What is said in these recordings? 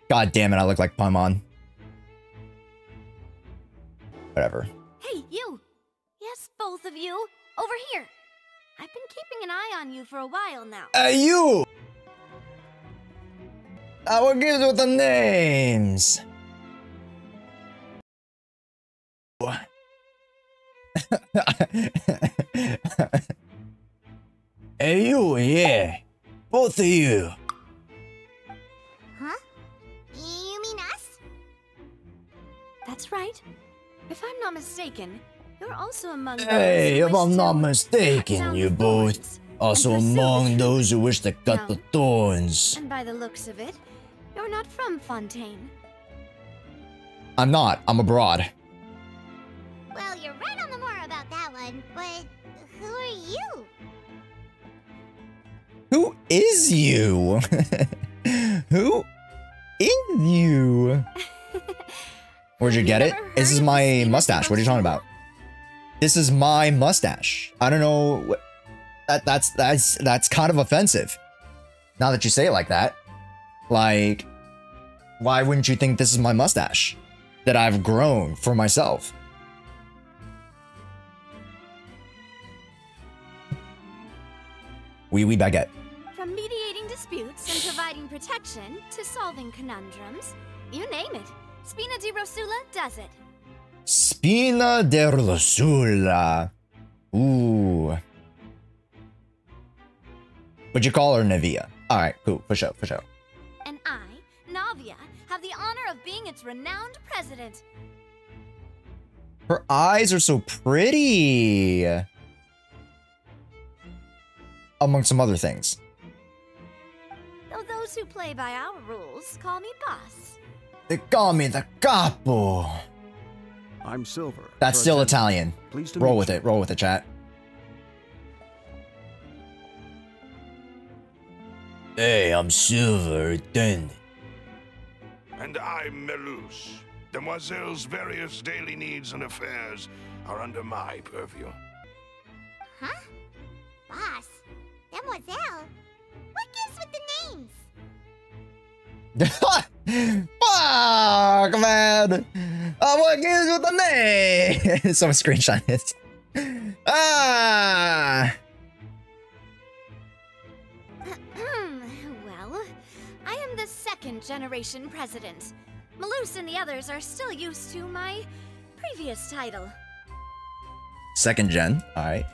God damn it, I look like Paimon. Whatever. Hey, you! Yes, both of you! Over here! I've been keeping an eye on you for a while now. Hey, you! I will give you the names. Hey, you, yeah. Both of you. Huh? You mean us? That's right. If I'm not mistaken, you're also among Hey, those if who I'm wish not to mistaken, cut down you the both thorns also and pursue the among truth. those who wish to cut the No. thorns. And by the looks of it, you're not from Fontaine. I'm not. I'm abroad. Well, you're right on the more about that one, but who are you? Who is you? Who is you? Where'd you get it? This is my mustache. What are you talking about? This is my mustache. I don't know. What, that's kind of offensive. Now that you say it like that, like, why wouldn't you think this is my mustache that I've grown for myself? Oui, baguette. From mediating disputes and providing protection to solving conundrums, you name it, Spina di Rosula does it. Spina de Rosula. Ooh. Would you call her Navia? Alright, cool. For sure, for sure. And I, Navia, have the honor of being its renowned president. Her eyes are so pretty. Among some other things. Though those who play by our rules call me boss. They call me the capo. I'm Silver. That's still Italian. Pleased to Roll meet with you. it. Roll with it, chat. Hey, I'm Silver. Then. And I'm Melus. Demoiselle's various daily needs and affairs are under my purview. Huh? Boss? Demoiselle? What gives with the names? Fuck, man. What gives with the name? Someone screenshot this. Ah. Well, I am the second generation president. Malus and the others are still used to my previous title. Second gen. All right.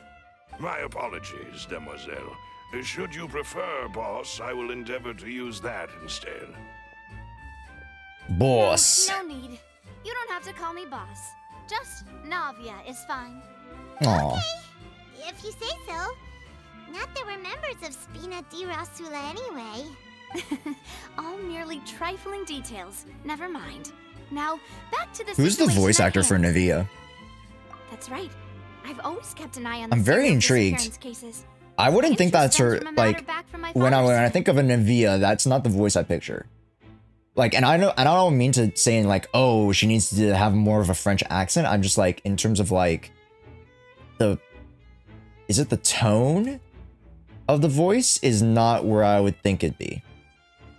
My apologies, Demoiselle. Should you prefer, boss, I will endeavor to use that instead. Boss. No need. You don't have to call me boss. Just Navia is fine. Aw. Okay, if you say so. Not that we're members of Spina di Rosula anyway. All merely trifling details. Never mind. Now, back to the Who's the situation voice at actor for hand. Navia? That's right. I've always kept an eye on the I'm very serial intrigued. disappearance cases. I wouldn't think Interest that's her. stems from a matter Like back from my when I father's think of a Navia, that's not the voice I picture. Like, and I don't mean to saying like, oh, she needs to have more of a French accent. I'm just like, in terms of like is it the tone of the voice is not where I would think it'd be.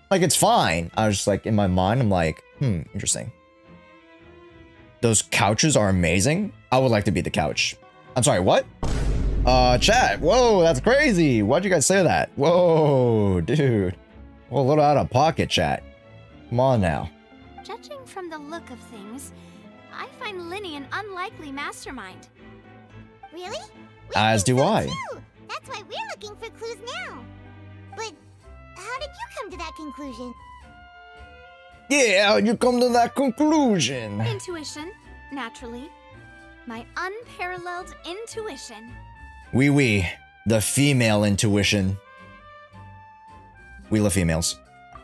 Like, it's fine. I was just like, in my mind, I'm like, interesting. Those couches are amazing. I would like to be the couch. I'm sorry, what? Chat. Whoa, that's crazy. Why'd you guys say that? Whoa, dude. Well, a little out of pocket, chat. Come on now. Judging from the look of things, I find Linny an unlikely mastermind. Really? We As think do so I. too. That's why we're looking for clues now. But how did you come to that conclusion? Yeah, how'd you come to that conclusion? Intuition, naturally. My unparalleled intuition. Oui, the female intuition. We love females.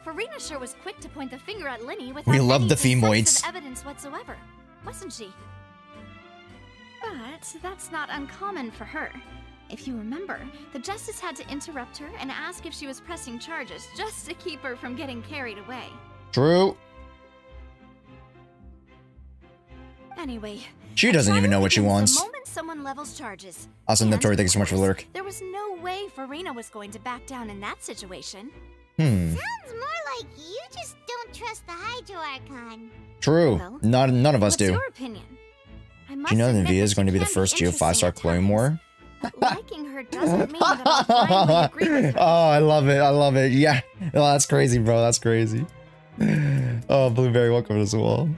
Farina sure was quick to point the finger at Linny without We love any the decisive femoids. evidence whatsoever, wasn't she? But that's not uncommon for her. If you remember, the Justice had to interrupt her and ask if she was pressing charges just to keep her from getting carried away. True. Anyway, She doesn't even know what she the wants. moment someone levels charges. Awesome, And, Notori, thank you so much for the of lurk. course, there was no way Farina was going to back down in that situation. Hmm. Sounds more like you just don't trust trust the Hydro Archon. True. Well, None of us What's do. your opinion? I Do you know admit Navia is that going to she be the can first Geo interesting 5-star at clone times, war? but liking her doesn't mean that I'll blindly agree with her. Oh, I love it. I love it. Yeah. Oh, that's crazy, bro. That's crazy. Oh, Blueberry, welcome as well.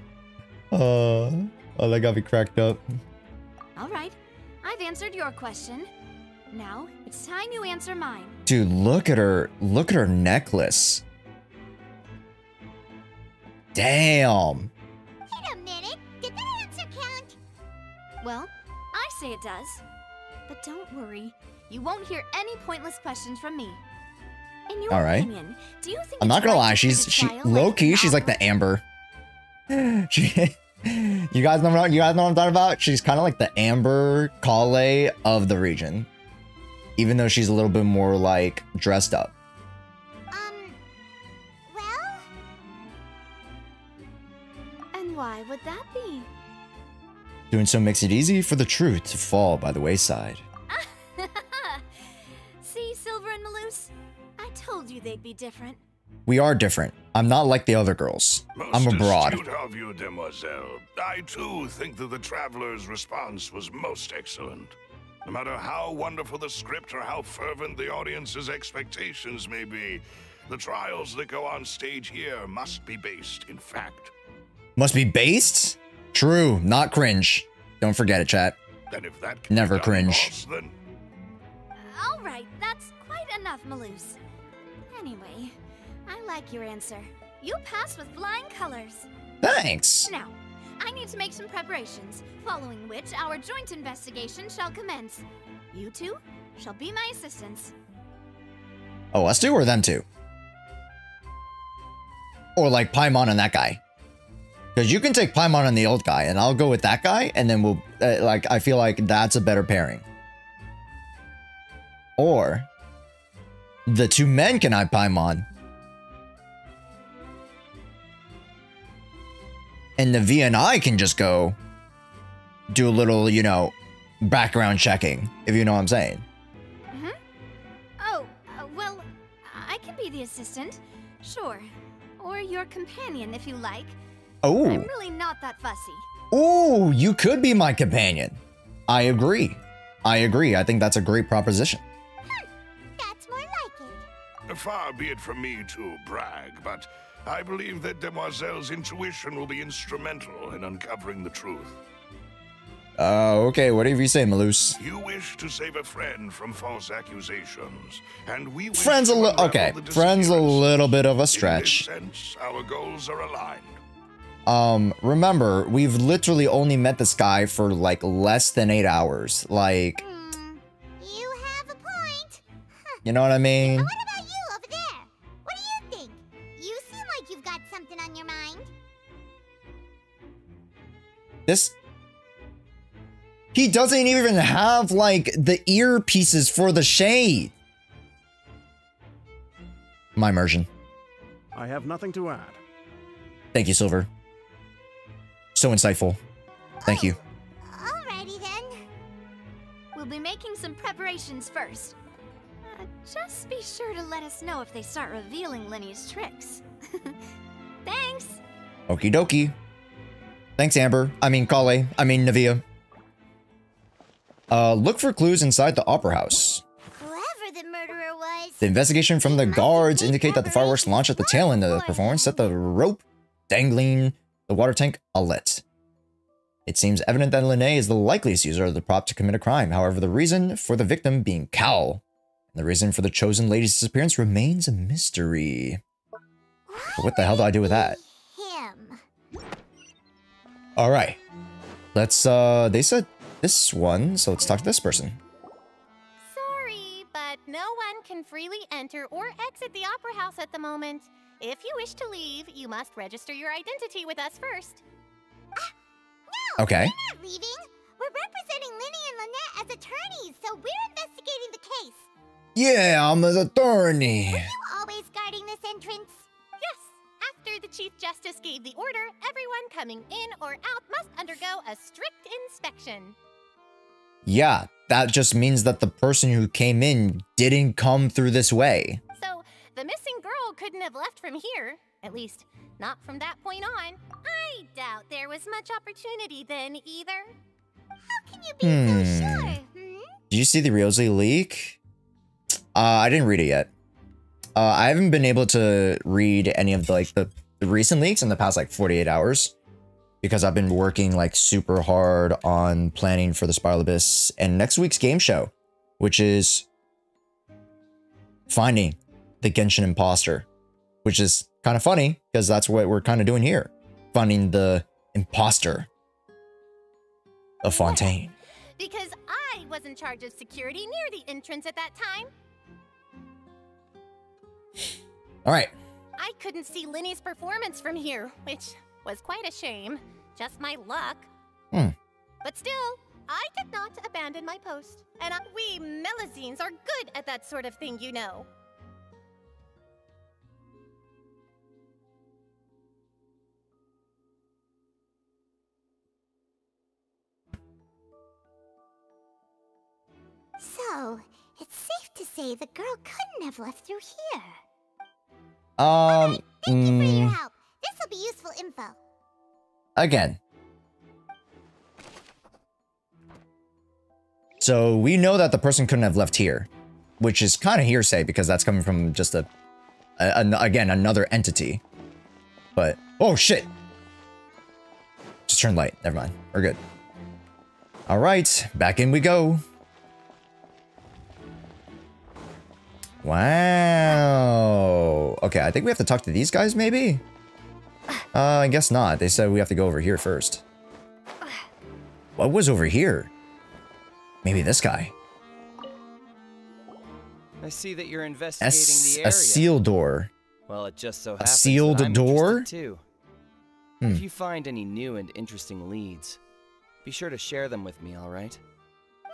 Oh, that got me cracked up. All right, I've answered your question. Now it's time you answer mine. Dude, look at her. Look at her necklace. Damn. Wait a minute. Did that answer count? Well, I say it does. But don't worry, you won't hear any pointless questions from me. In your opinion, do you think I'm not it's gonna right lie, to treat a she child low like key, an she's like the apple? Amber. You guys know what I'm talking about? She's kind of like the Amber Kale of the region. Even though she's a little bit more like dressed up. Well? And why would that be? Doing so makes it easy for the truth to fall by the wayside. See, Silver and Maloose? I told you they'd be different. We are different. I'm not like the other girls. I'm a broad. Most astute of you, demoiselle. I too think that the traveler's response was most excellent. No matter how wonderful the script or how fervent the audience's expectations may be, the trials that go on stage here must be based in fact. Must be based? True, not cringe. Don't forget it, chat. And if that can Never be done, cringe. boss, then All right, that's quite enough, Maloose. Anyway, I like your answer. You passed with flying colors. Thanks. Now, I need to make some preparations, following which our joint investigation shall commence. You two shall be my assistants. Oh, us two or them two? Or like Paimon and that guy? Because you can take Paimon and the old guy, and I'll go with that guy, and then we'll, like, I feel like that's a better pairing. Or, the two men can have Paimon. And the V and I can just go do a little, you know, background checking, if you know what I'm saying. Oh, well, I can be the assistant, sure. Or your companion, if you like. Oh. I'm really not that fussy. Ooh, you could be my companion. I agree. I agree. I think that's a great proposition. That's more like it. far be it from me to brag, but I believe that Demoiselle's intuition will be instrumental in uncovering the truth. Okay, whatever you say, Maloose. You wish to save a friend from false accusations, and we wish Friends to unravel okay. the Friends a little bit of a In stretch. this sense, our goals are aligned. Remember, we've literally only met this guy for like less than 8 hours. Like, You have a point. you know what I mean? What about you over there? What do you think? You seem like you've got something on your mind. He doesn't even have like the earpieces for the shade. My immersion. I have nothing to add. Thank you, Silver. So insightful. Thank you. Alrighty then. We'll be making some preparations first. Just be sure to let us know if they start revealing Lenny's tricks. Thanks! Okie dokie. Thanks, Amber. I mean, Kale. I mean, Navia. Look for clues inside the Opera House. Whoever the murderer was. The investigation from the guards indicate that the fireworks launched at the tail end of the performance set the rope dangling the water tank alit. It seems evident that Linné is the likeliest user of the prop to commit a crime. However, the reason for the victim being Cal and the reason for the chosen lady's disappearance remains a mystery. But what the hell do I do with that? Him. All right. Let's, they said this one, so let's talk to this person. Sorry, but no one can freely enter or exit the Opera House at the moment. If you wish to leave, you must register your identity with us first. No, Okay. we're not leaving. We're representing Linny and Lynette as attorneys, so we're investigating the case. Yeah, I'm an attorney. You always guarding this entrance? Yes, after the Chief Justice gave the order, everyone coming in or out must undergo a strict inspection. Yeah, that just means that the person who came in didn't come through this way. So, the missing girl couldn't have left from here. At least, not from that point on. I doubt there was much opportunity then either. How can you be so sure? Did you see the Ryozi leak? I didn't read it yet. I haven't been able to read any of the recent leaks in the past like 48 hours because I've been working like super hard on planning for the Spiral Abyss and next week's game show, which is finding the Genshin imposter, which is kind of funny because that's what we're kind of doing here, finding the imposter of Fontaine. Because I was in charge of security near the entrance at that time. All right. I couldn't see Linny's performance from here, which was quite a shame. Just my luck. But still, I did not abandon my post. And we Melazines are good at that sort of thing, you know. So, it's safe to say the girl couldn't have left through here. Thank you for your help. This will be useful info. Again. So we know that the person couldn't have left here, which is kind of hearsay because that's coming from just again, another entity. But, oh shit. Just turn light. Never mind. We're good. All right, back in we go. Wow. Okay, I think we have to talk to these guys, maybe? I guess not. They said we have to go over here first. What was over here? Maybe this guy. I see that you're investigating the area. A sealed door. Well, it just so happens a sealed that I'm door? interested too. If you find any new and interesting leads, be sure to share them with me, all right?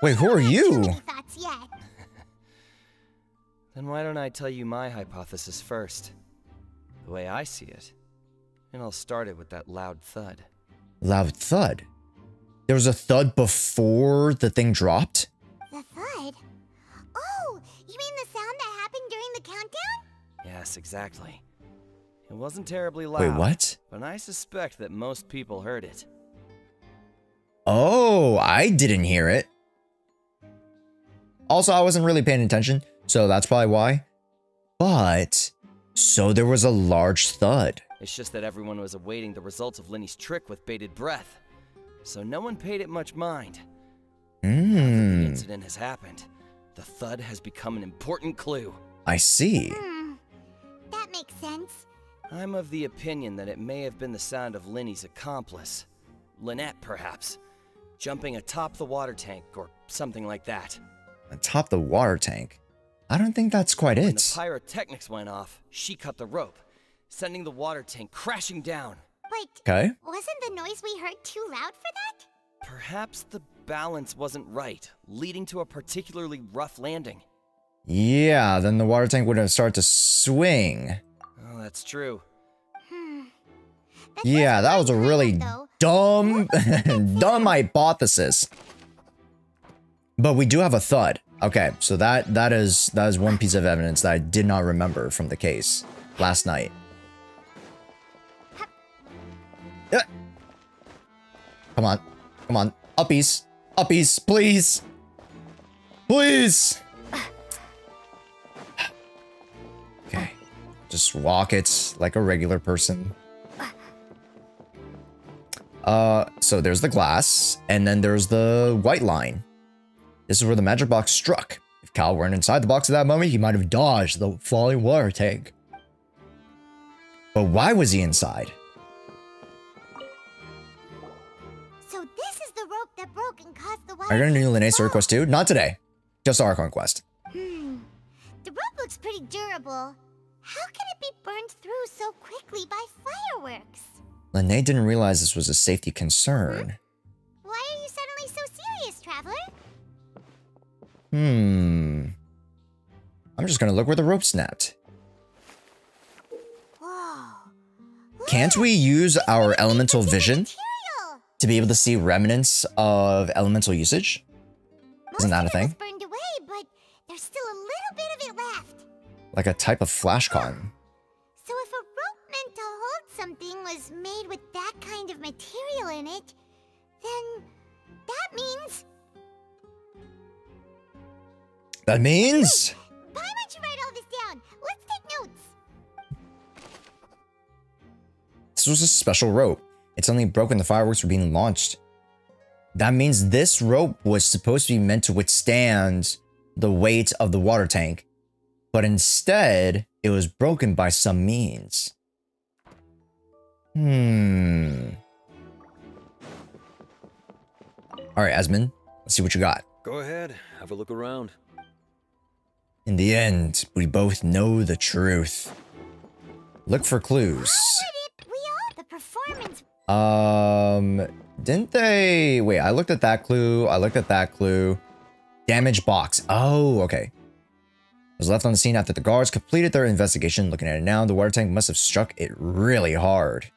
Wait, who are you? Thoughts yet. Then why don't I tell you my hypothesis first? The way I see it. And I'll start it with that loud thud. Loud thud? There was a thud before the thing dropped? The thud? Oh, you mean the sound that happened during the countdown? Yes, exactly. It wasn't terribly loud. Wait, what? But I suspect that most people heard it. Oh, I didn't hear it. Also, I wasn't really paying attention, so that's probably why. But, so there was a large thud. It's just that everyone was awaiting the results of Linny's trick with bated breath. So no one paid it much mind. Now that the incident has happened, the thud has become an important clue. I see. That makes sense. I'm of the opinion that it may have been the sound of Linny's accomplice. Lynette, perhaps. Jumping atop the water tank or something like that. Atop the water tank? I don't think that's quite When it. the pyrotechnics went off, she cut the rope, sending the water tank crashing down. But Okay. wasn't the noise we heard too loud for that? Perhaps the balance wasn't right, leading to a particularly rough landing. Yeah, then the water tank would have started to swing. Oh, that's true. Yeah, that was a really dumb, dumb hypothesis. But we do have a thud. Okay, so that is one piece of evidence that I did not remember from the case last night. Come on, come on, uppies, uppies, please, please. Okay, just walk it like a regular person. So there's the glass, and then there's the white line. This is where the magic box struck. If Cal weren't inside the box at that moment, he might have dodged the falling water tank. But why was he inside? So this is the rope that broke and caused the water. Are you gonna do tank Linnaeus to fall. Quest 2? Not today. Just Archon Quest. The rope looks pretty durable. How can it be burned through so quickly by fireworks? Linnaeus didn't realize this was a safety concern. Why are you suddenly so serious, Traveler? I'm just gonna look where the rope snapped. Whoa. Can't we use our elemental vision Material. to be able to see remnants of elemental usage? Isn't that a Most of it thing? was burned away, but there's still a little bit of it left. Like a type of flashcon. So if a rope meant was made with that kind of material in it, then that means... That means... Why don't you write all this down? Let's take notes. This was a special rope. It's only broken the fireworks were being launched. That means this rope was supposed to be meant to withstand the weight of the water tank, but instead it was broken by some means. Alright, Asmund, let's see what you got. Go ahead, have a look around. In the end, we both know the truth. Look for clues. The performance... Didn't they... Wait, I looked at that clue. I looked at that clue. Damaged box. Oh, okay. It was left on the scene after the guards completed their investigation. Looking at it now, the water tank must have struck it really hard.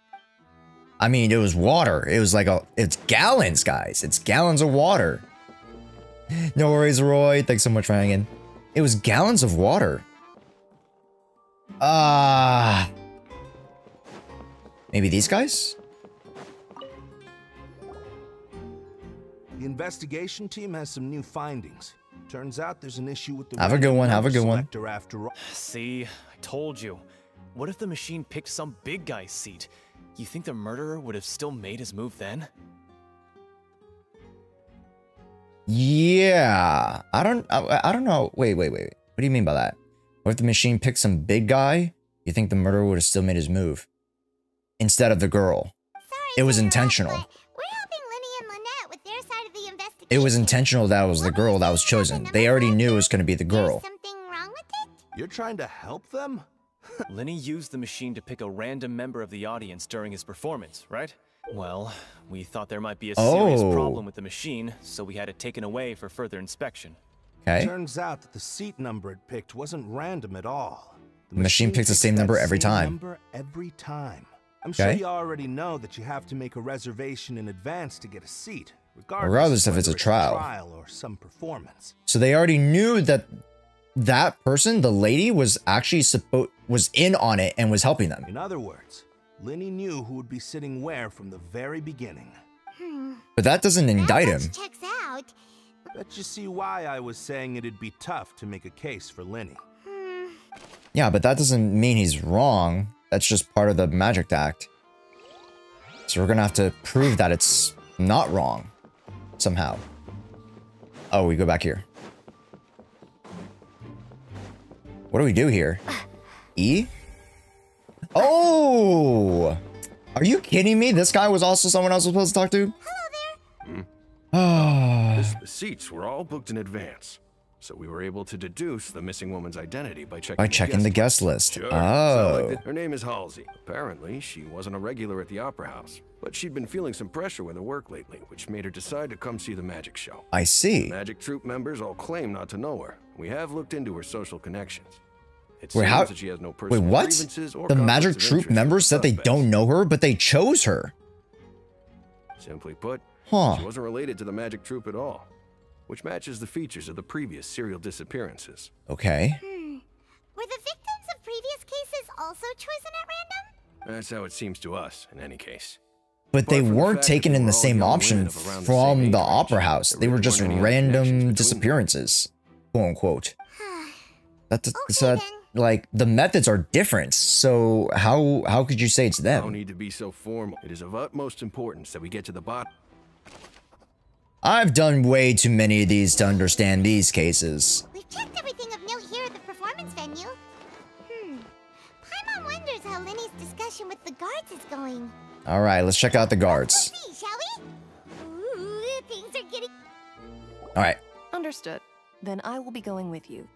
I mean, it was water. It was like it's gallons, guys. It's gallons of water. No worries, Roy. Thanks so much for hanging. It was gallons of water. Maybe these guys? The investigation team has some new findings. Turns out there's an issue with the... Have a good one, have a good one. After all. See, I told you. What if the machine picked some big guy's seat? You think the murderer would have still made his move then? Yeah. I don't know. Wait. What do you mean by that? What if the machine picked some big guy? You think the murderer would have still made his move? Instead of the girl. It was intentional. We're helping Lenny and Lynette with their side of the investigation. It was intentional that it was the girl that was chosen. They already knew it was going to be the girl. There's something wrong with it? You're trying to help them? Lenny used the machine to pick a random member of the audience during his performance, right? Well, we thought there might be a serious problem with the machine, so we had it taken away for further inspection. Okay. Turns out that the seat number it picked wasn't random at all. The machine picks the same number every time. I'm sure you already know that you have to make a reservation in advance to get a seat, regardless if it's a trial or some performance. So they already knew that that person, the lady, was actually was in on it and was helping them. In other words, Lenny knew who would be sitting where from the very beginning. But that doesn't indict him. Checks out. Bet you see why I was saying it'd be tough to make a case for Lenny. Yeah, but that doesn't mean he's wrong. That's just part of the magic act. So we're gonna have to prove that it's not wrong. Somehow. Oh, we go back here. What do we do here? E? Oh! Are you kidding me? This guy was also someone else was supposed to talk to? Hello there. The seats were all booked in advance, so we were able to deduce the missing woman's identity by checking the guest list. Sure. Oh. Her name is Halsey. Apparently, she wasn't a regular at the Opera House, but she'd been feeling some pressure with her work lately, which made her decide to come see the magic show. I see. Magic troupe members all claim not to know her. We have looked into her social connections. Wait, how? That she has no personal grievances or the magic troupe members said they don't know her, but they chose her. Simply put, she wasn't related to the magic troupe at all, which matches the features of the previous serial disappearances. Okay. Were the victims of previous cases also chosen at random? That's how it seems to us, in any case. But they weren't taken in the same option from the Opera House. They were just random disappearances, quote unquote. Like, the methods are different, so how could you say it's them? No need to be so formal. It is of utmost importance that we get to the bottom. I've done way too many of these to understand these cases. We've checked everything of note here at the performance venue. Paimon wonders how Lenny's discussion with the guards is going. Alright, let's check out the guards. Let's see, shall we? Ooh, things are getting... Alright. Understood. Then I will be going with you.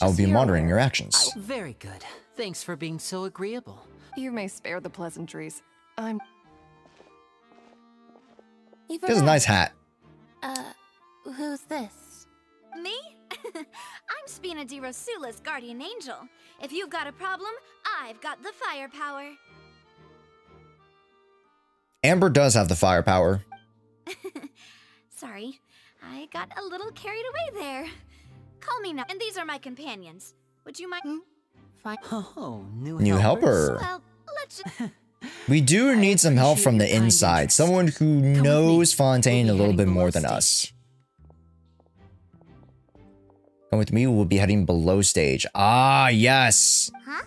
I'll be monitoring your actions. Very good. Thanks for being so agreeable. You may spare the pleasantries. He has a nice hat. Who's this? Me? I'm Spina di Rosula's guardian angel. If you've got a problem, I've got the firepower. Amber does have the firepower. Sorry, I got a little carried away there. Call me now, and these are my companions. Would you mind? Fine. Oh, new helper. Well, let's just... We do need some help from the inside. Someone who knows Fontaine a little bit more than us. Come with me, we'll be heading below stage. Ah, yes. Huh?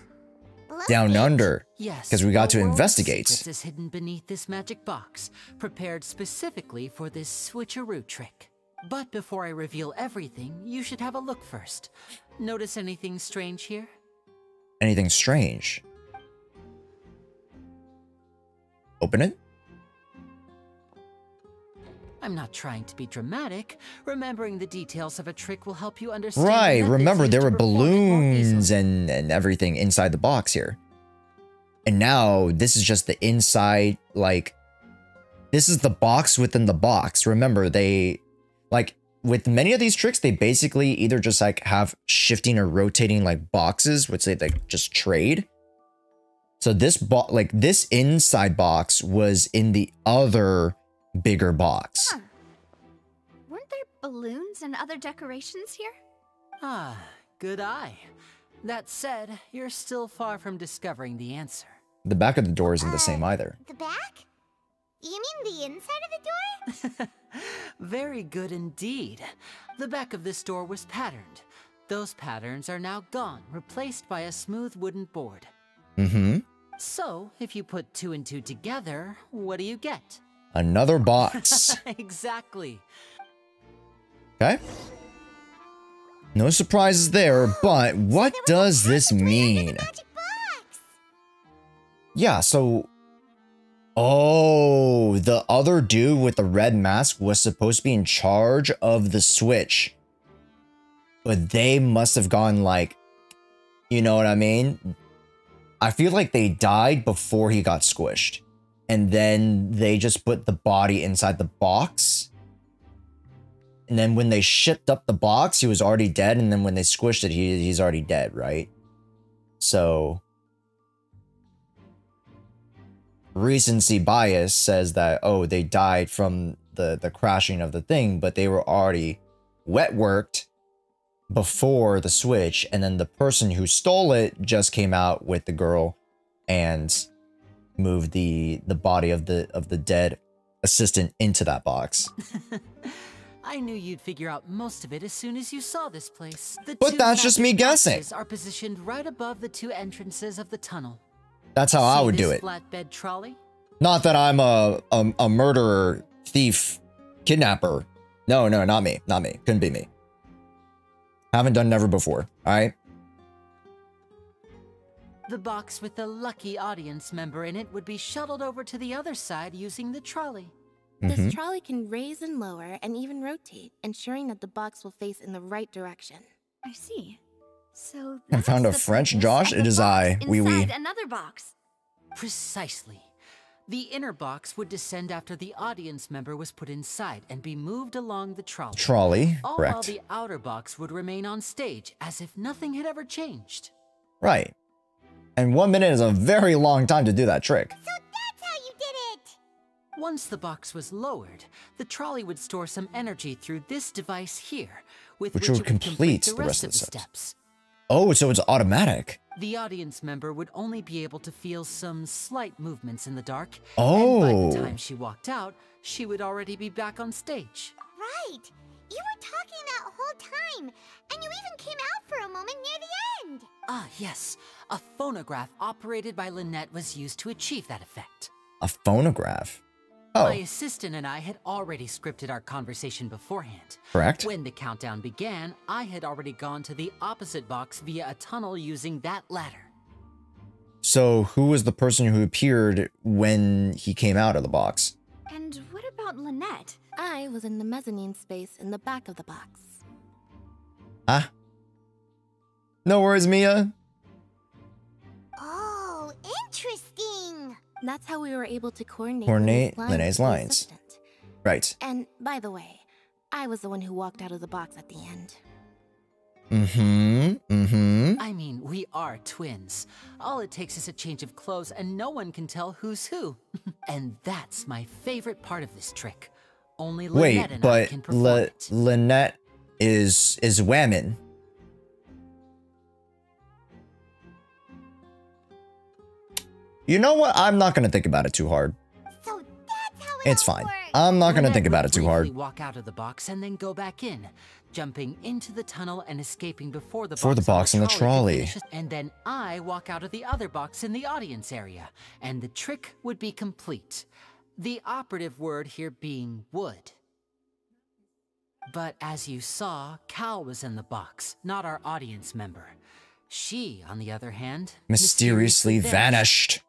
Down under. Yes. Because we got to investigate. Secrets is hidden beneath this magic box, prepared specifically for this switcheroo trick. But before I reveal everything, you should have a look first. Notice anything strange here? Anything strange? Open it? I'm not trying to be dramatic. Remembering the details of a trick will help you understand. Right, remember there were perform it more balloons easily. and everything inside the box here. And now this is just the inside, like, this is the box within the box. Remember, they, like, with many of these tricks, they basically either just like have shifting or rotating like boxes, which they like just trade. So this this inside box was in the other bigger box. Huh. Weren't there balloons and other decorations here? Ah, good eye. That said, you're still far from discovering the answer. The back of the door isn't the same either. The back? You mean the inside of the door? Very good indeed. The back of this door was patterned. Those patterns are now gone, replaced by a smooth wooden board. Mm-hmm. So, if you put 2 and 2 together, what do you get? Another box. Exactly. Okay. No surprises there, but what does this mean? Yeah, so... Oh, the other dude with the red mask was supposed to be in charge of the switch. But they must have gone like... You know what I mean? I feel like they died before he got squished. And then they just put the body inside the box. And then when they shipped up the box, he was already dead. And then when they squished it, he's already dead, right? So... recency bias says that, oh, they died from the crashing of the thing, but they were already wet worked before the switch, and then the person who stole it just came out with the girl and moved the body of the dead assistant into that box. I knew you'd figure out most of it as soon as you saw this place. But that's just me guessing. Are positioned right above the 2 entrances of the tunnel. That's how I would do it. Flatbed trolley? Not that I'm a murderer, thief, kidnapper. No, not me. Not me. Couldn't be me. Haven't done never before. All right. The box with the lucky audience member in it would be shuttled over to the other side using the trolley. This trolley can raise and lower and even rotate, ensuring that the box will face in the right direction. I see. So I found a French Josh. It is I. Oui, oui. Another box. Precisely. The inner box would descend after the audience member was put inside and be moved along the trolley. Trolley, all correct. While the outer box would remain on stage as if nothing had ever changed. Right. And 1 minute is a very long time to do that trick. So that's how you did it! Once the box was lowered, the trolley would store some energy through this device here, with which would it complete the rest of the steps. Oh, so it's automatic. The audience member would only be able to feel some slight movements in the dark. Oh. And by the time she walked out, she would already be back on stage. Right. You were talking that whole time, and you even came out for a moment near the end. Ah, yes. A phonograph operated by Lynette was used to achieve that effect. A phonograph? Oh. My assistant and I had already scripted our conversation beforehand. Correct. When the countdown began, I had already gone to the opposite box via a tunnel using that ladder. So who was the person who appeared when he came out of the box? And what about Lynette? I was in the mezzanine space in the back of the box. Huh? No worries, Mia. Oh, interesting. That's how we were able to coordinate Lynette's lines. Right. And by the way, I was the one who walked out of the box at the end. I mean, we are twins. All it takes is a change of clothes and no one can tell who's who. And that's my favorite part of this trick. Only Lynette and I can perform it. Lynette is women. You know what? I'm not gonna think about it too hard. So that's how it's fine. I'm not gonna think about it too hard. Walk out of the box and then go back in, jumping into the tunnel and escaping before the box in the trolley. And then I walk out of the other box in the audience area, and the trick would be complete. The operative word here being would. But as you saw, Cal was in the box, not our audience member. She, on the other hand, mysteriously vanished.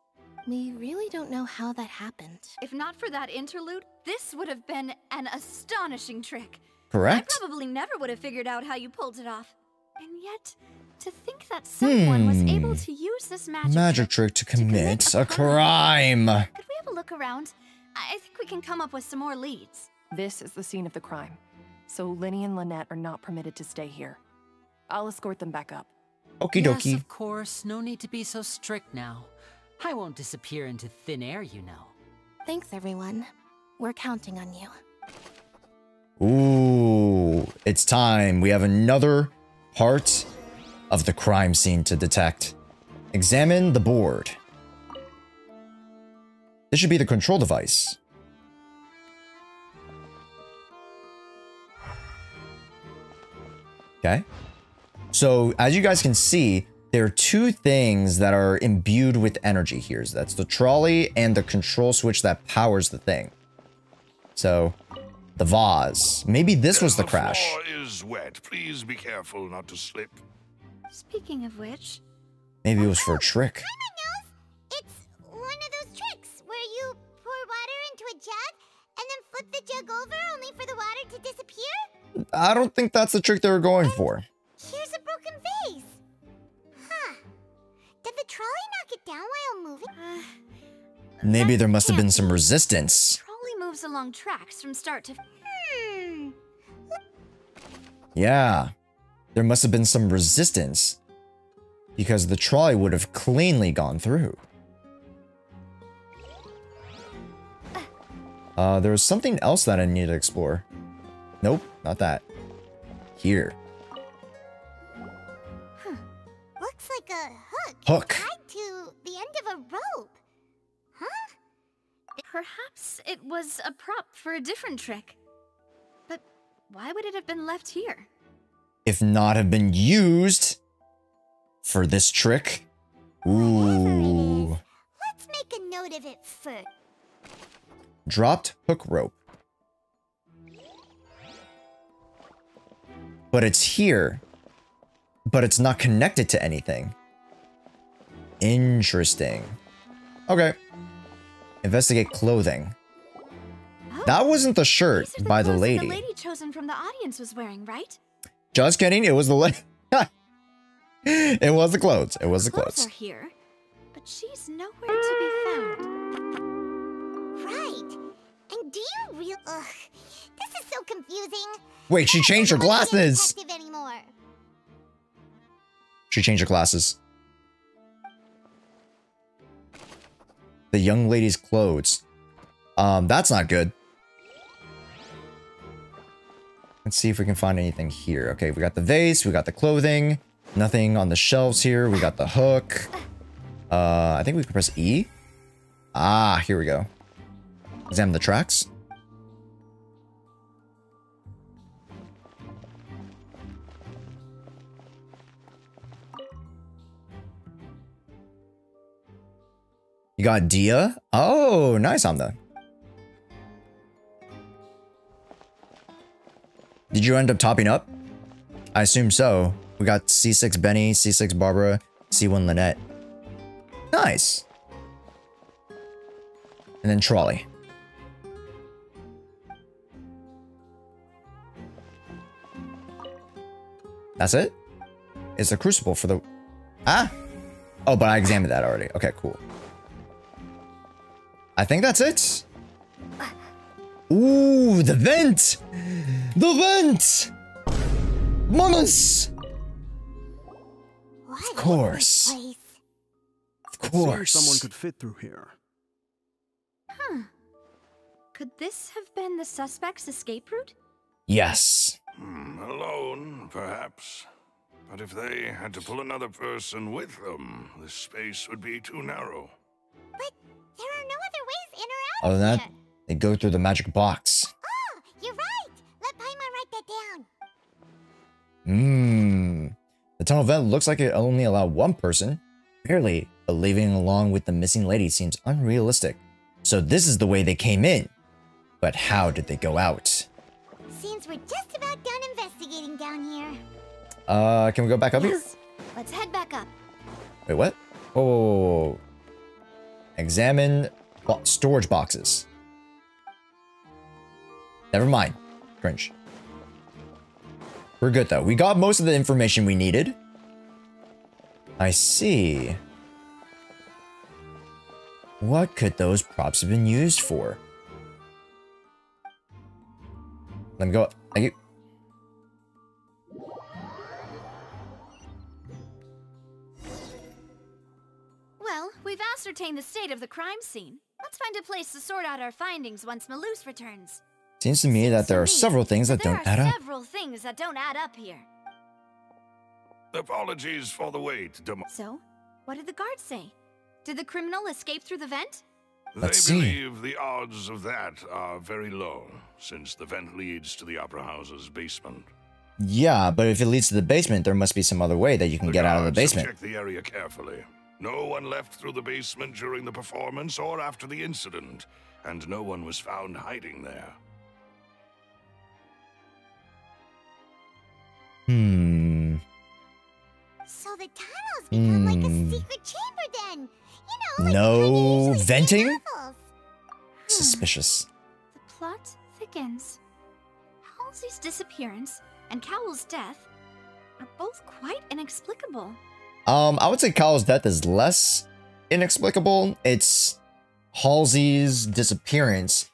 We really don't know how that happened. If not for that interlude, this would have been an astonishing trick. Correct. I probably never would have figured out how you pulled it off. And yet, to think that someone was able to use this magic trick to commit a crime. Could we have a look around? I think we can come up with some more leads. This is the scene of the crime, so Linny and Lynette are not permitted to stay here. I'll escort them back up. Okie dokie. Yes, of course. No need to be so strict now. I won't disappear into thin air, you know. Thanks, everyone. We're counting on you. Ooh, it's time. We have another part of the crime scene to detect. Examine the board. This should be the control device. Okay. So, as you guys can see, there are two things that are imbued with energy here. So that's the trolley and the control switch that powers the thing. So, the vase. Maybe this was the crash. The floor is wet. Please be careful not to slip. Speaking of which... Maybe it was for a trick. It's one of those tricks where you pour water into a jug and then flip the jug over only for the water to disappear? I don't think that's the trick they were going for. Here's a broken vase. Huh. Did the trolley knock it down while moving? Maybe there must have been some resistance. The trolley moves along tracks from start to... Yeah. There must have been some resistance. Because the trolley would have cleanly gone through. There was something else that I needed to explore. Nope, not that. Here. Looks like a hook. Tied to the end of a rope. Huh? Perhaps it was a prop for a different trick. But why would it have been left here? If not have been used for this trick. Ooh. Let's make a note of it first. Dropped hook rope. But it's here. But it's not connected to anything. Interesting. Okay. Investigate clothing. Oh, that wasn't the shirt by the lady. The lady chosen from the audience was wearing, right? Just kidding. It was the lady. It was the clothes. It was the clothes. Are here, but she's nowhere to be found. Right. And do you really? Ugh, this is so confusing. Wait, she changed her glasses. Anymore. She changed her glasses. The young lady's clothes. That's not good. Let's see if we can find anything here. Okay, we got the vase, we got the clothing. Nothing on the shelves here. We got the hook. I think we can press E. Ah, here we go. Examine the tracks. You got Dia? Oh, nice, Amna. Did you end up topping up? I assume so. We got C6 Benny, C6 Barbara, C1 Lynette. Nice. And then trolley. That's it? It's a crucible for the... Ah! Oh, but I examined that already. Okay, cool. I think that's it. Ooh, the vent! The vent! Mamas! Of course. Of course. Someone could fit through here. Huh. Could this have been the suspect's escape route? Yes. Alone, perhaps. But if they had to pull another person with them, this space would be too narrow. Other than that, they go through the magic box. Oh, you're right. Let Paimon write that down. The tunnel vent looks like it only allowed one person. Barely, but leaving along with the missing lady seems unrealistic. So this is the way they came in. But how did they go out? Seems we're just about done investigating down here. Can we go back up here? Let's head back up. Wait, what? Whoa. Examine storage boxes. Never mind. Cringe. We're good though. We got most of the information we needed. I see. What could those props have been used for? Let me go up. Thank you. Well, we've ascertained the state of the crime scene. Let's find a place to sort out our findings once Malus returns. Seems to me that there are several things that don't add up. There are several things that don't add up here. Apologies for the wait, So, what did the guards say? Did the criminal escape through the vent? They believe the odds of that are very low, since the vent leads to the Opera House's basement. Yeah, but if it leads to the basement, there must be some other way that you can get out of the basement. Check the area carefully. No one left through the basement during the performance or after the incident, and no one was found hiding there. So the tunnels become like a secret chamber then. You know, like no venting? Suspicious. The plot thickens. Halsey's disappearance and Cowell's death are both quite inexplicable. I would say Cowell's death is less inexplicable. It's Halsey's disappearance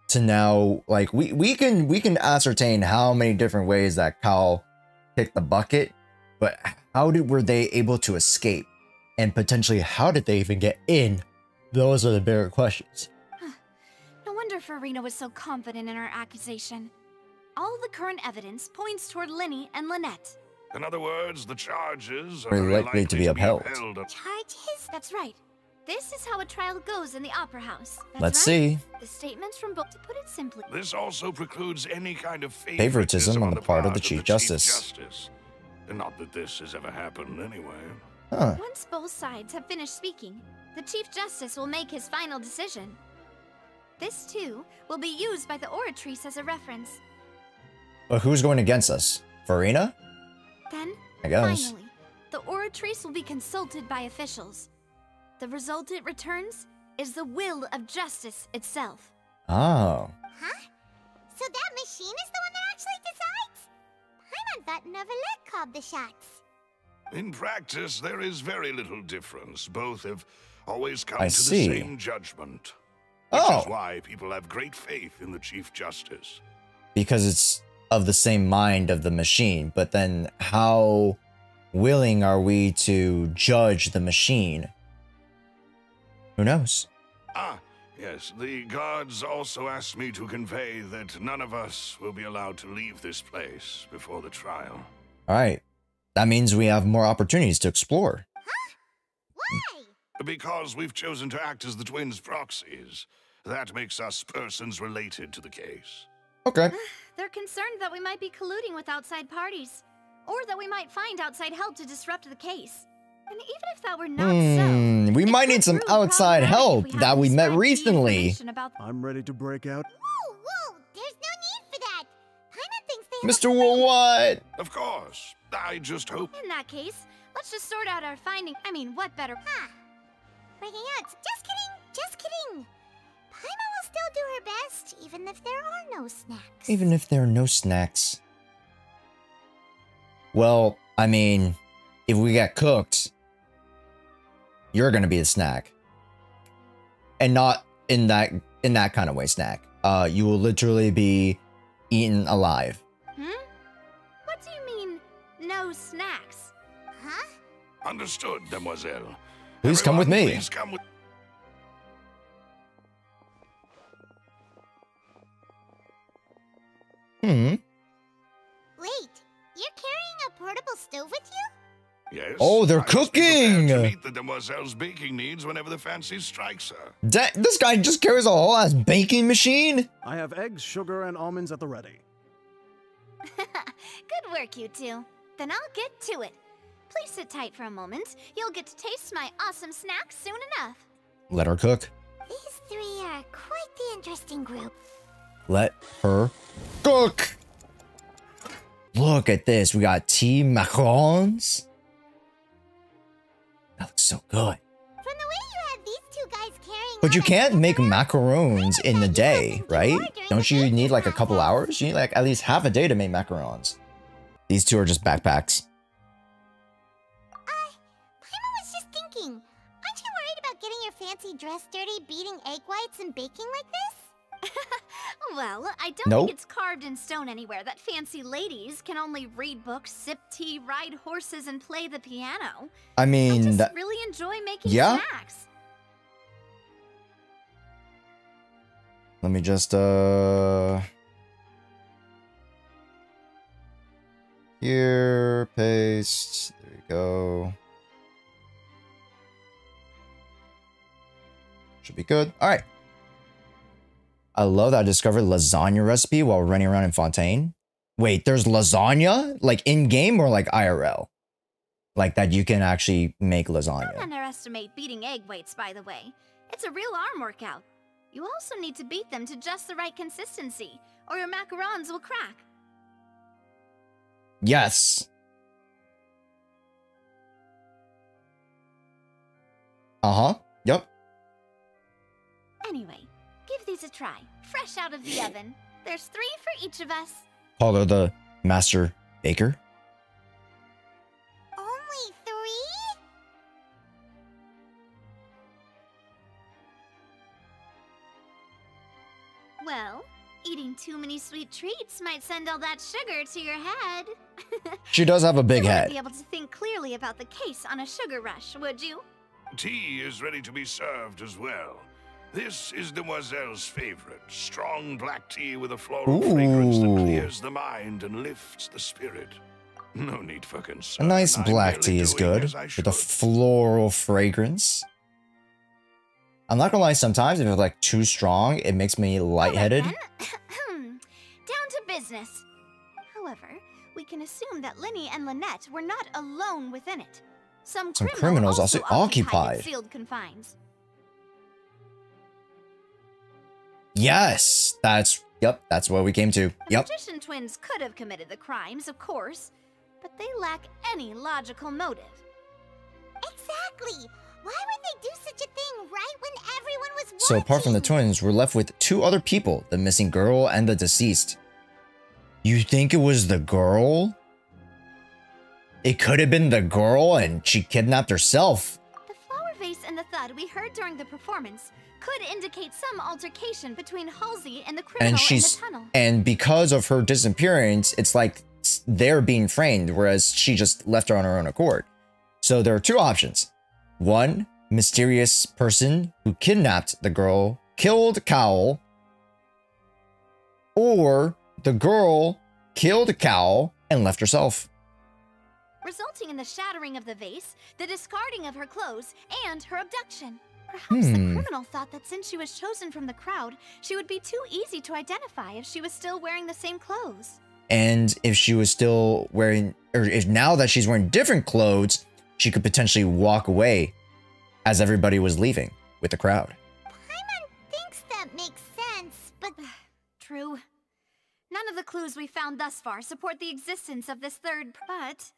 to now, like, we can ascertain how many different ways that Cowell kicked the bucket, but how were they able to escape? And potentially, how did they even get in? Those are the bigger questions. No wonder Farina was so confident in her accusation. All the current evidence points toward Linny and Lynette. In other words, the charges are very likely to be upheld. Charges? That's right. This is how a trial goes in the Opera House. That's Let's see. The statements from both, to put it simply. This also precludes any kind of favoritism on the part of the Chief Justice. Not that this has ever happened anyway. Huh. Once both sides have finished speaking, the Chief Justice will make his final decision. This, too, will be used by the Oratrice as a reference. But who's going against us? Farina? Then, I guess. finally, the Oratrice will be consulted by officials. The result it returns is the will of justice itself. Oh. Huh? So that machine is the one that actually decides? Paimon thought Neuvillette called the shots. In practice, there is very little difference. Both have always come I to see. the same judgment. Which is why people have great faith in the Chief Justice. Because it's of the same mind of the machine, but then how willing are we to judge the machine? Who knows? Ah, yes. The guards also asked me to convey that none of us will be allowed to leave this place before the trial. Alright. That means we have more opportunities to explore. Huh? Why? Because we've chosen to act as the twins' proxies. That makes us persons related to the case. Okay. They're concerned that we might be colluding with outside parties, or that we might find outside help to disrupt the case. And even if that were not so, we might need some outside help that we met recently. I'm ready to break out. Whoa, whoa, there's no need for that. Paimon thinks they Mr. What? Of course. I just hope. In that case, let's just sort out our finding. I mean, what better? Huh. Breaking out. Just kidding. Just kidding. Paimon will still do her best, even if there are no snacks. Even if there are no snacks. Well, I mean, if we get cooked, you're gonna be a snack. And not in that kind of way snack. You will literally be eaten alive. What do you mean, no snacks? Huh? Understood, Demoiselle. Please come with me. Please come with. Wait, you're carrying a portable stove with you? Yes. Oh, they're cooking! To meet the demoiselle's baking needs whenever the fancy strikes her. This guy just carries a whole ass baking machine? I have eggs, sugar, and almonds at the ready. Good work, you two. Then I'll get to it. Please sit tight for a moment. You'll get to taste my awesome snacks soon enough. Let her cook. These three are quite the interesting group. Let her cook! Look at this. We got tea macarons. That looks so good. From the way you had these two guys carrying But you can't make macarons in the day, right? Don't you need like a couple hours? You need like at least half a day to make macarons. These two are just backpacks. Paimon was just thinking, aren't you worried about getting your fancy dress dirty, beating egg whites and baking like this? Well, I don't think it's carved in stone anywhere that fancy ladies can only read books, sip tea, ride horses, and play the piano. I mean, I just really enjoy making snacks. Let me just, here, paste, there you go. Should be good. All right. I love that I discovered lasagna recipe while running around in Fontaine. Wait, there's lasagna? Like in-game or like IRL? Like that you can actually make lasagna. Don't underestimate beating egg whites, by the way. It's a real arm workout. You also need to beat them to just the right consistency, or your macarons will crack. Yes. Uh-huh. Yep. Anyway, give these a try. Fresh out of the oven. There's 3 for each of us. Paulo the master baker. Only 3? Well, eating too many sweet treats might send all that sugar to your head. She does have a big head. You wouldn't be able to think clearly about the case on a sugar rush, would you? Tea is ready to be served as well. This is Demoiselle's favorite, strong black tea with a floral fragrance that clears the mind and lifts the spirit. No need for concern. A nice black tea is good, with a floral fragrance. I'm not gonna lie, sometimes if it's like too strong, it makes me lightheaded. Down to business. However, we can assume that Linny and Lynette were not alone within it. Some criminals also occupied sealed confines. Yes, that's what we came to. The magician twins could have committed the crimes, of course, but they lack any logical motive. Exactly. Why would they do such a thing right when everyone was watching? So apart from the twins, we're left with 2 other people, the missing girl and the deceased. You think it was the girl? It could have been the girl and she kidnapped herself. The flower vase and the thud we heard during the performance could indicate some altercation between Halsey and the criminal in the tunnel. And because of her disappearance, it's like they're being framed, whereas she just left her on her own accord. So there are 2 options. 1, mysterious person who kidnapped the girl, killed Cowl, or the girl killed Cowl and left herself. Resulting in the shattering of the vase, the discarding of her clothes, and her abduction. Perhaps the criminal thought that since she was chosen from the crowd, she would be too easy to identify if she was still wearing the same clothes. And if she was still wearing, or if now that she's wearing different clothes, she could potentially walk away as everybody was leaving with the crowd. Paimon thinks that makes sense, but... True. None of the clues we found thus far support the existence of this third, but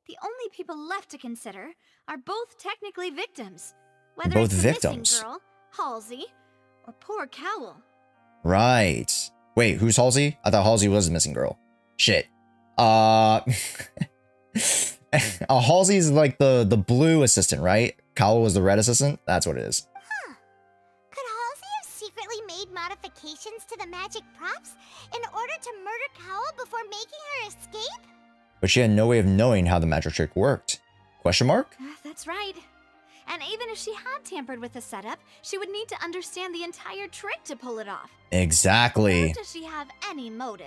the only people left to consider are both technically victims. Whether Both it's the victims. missing girl, Halsey, or poor Cowl. Right. Wait, who's Halsey? I thought Halsey was the missing girl. Shit. Halsey's like the blue assistant, right? Cowl was the red assistant? That's what it is. Huh. Could Halsey have secretly made modifications to the magic props in order to murder Cowl before making her escape? But she had no way of knowing how the magic trick worked. Question mark? That's right. And even if she had tampered with the setup, she would need to understand the entire trick to pull it off. Exactly. Nor does she have any motive.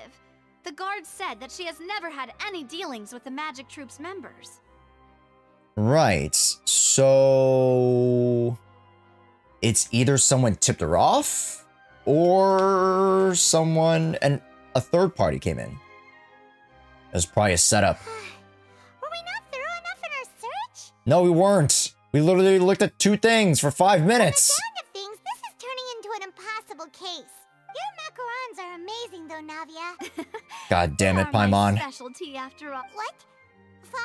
The guard said that she has never had any dealings with the magic troop's members. Right. So it's either someone tipped her off or someone and a third party came in. It was probably a setup. Were we not thorough enough in our search? No, we weren't. We literally looked at 2 things for 5 minutes. From the sound of things, this is turning into an impossible case. Your macarons are amazing, though, Navia. God damn it, Paimon. Specialty after all. What? 5?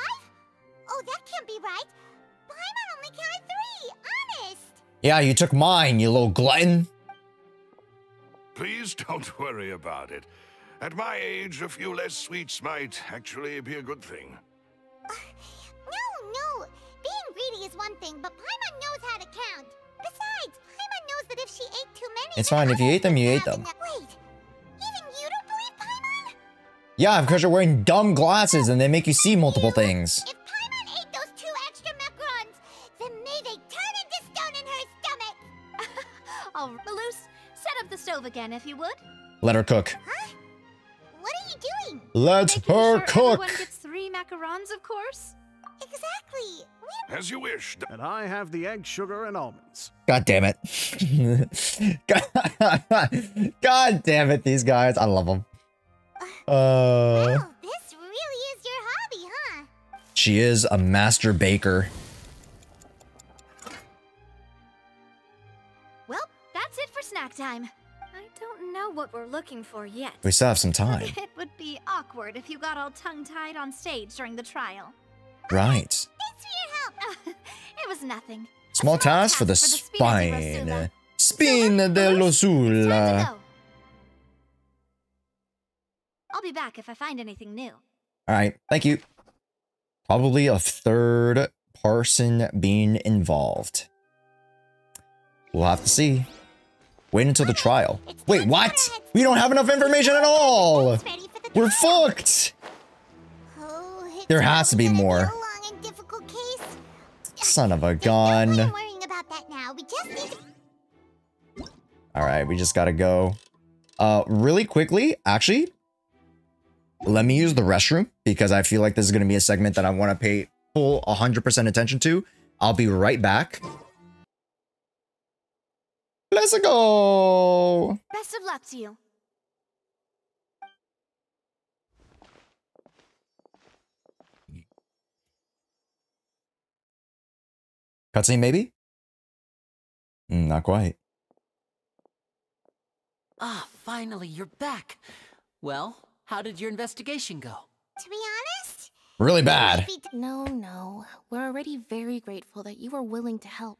Oh, that can't be right. Paimon only counted 3. Honest. Yeah, you took mine, you little glutton. Please don't worry about it. At my age, a few less sweets might actually be a good thing. No. Being greedy is one thing, but Paimon knows how to count. Besides, Paimon knows that if she ate too many... It's fine, if you ate them, you ate them. Wait, even you don't believe Paimon? Yeah, because you're wearing dumb glasses and they make you see multiple things. If Paimon ate those 2 extra macarons, then may they turn into stone in her stomach. Oh, Malus, set up the stove again, if you would. Let her cook. Huh? What are you doing? Let her cook. Everyone gets 3 macarons, of course. Exactly. As you wish. And I have the egg, sugar, and almonds. God damn it. God damn it, these guys. I love them. Wow, this really is your hobby, huh? She is a master baker. Well, that's it for snack time. I don't know what we're looking for yet. We still have some time. It would be awkward if you got all tongue-tied on stage during the trial. Right. Thanks for your help. It was nothing. Small task for the spine. Spina dello Sulla. I'll be back if I find anything new. Alright, thank you. Probably a third person being involved. We'll have to see. Wait until the trial. Wait, what? We don't have enough information at all! We're fucked! There has to be more. Son of a gun. Alright, we just gotta go. Really quickly, actually, let me use the restroom because I feel like this is gonna be a segment that I want to pay full 100% attention to. I'll be right back. Let's go! Best of luck to you. Cutscene, maybe? Not quite. Ah, finally, you're back. Well, how did your investigation go? To be honest? Really bad. No. We're already very grateful that you were willing to help.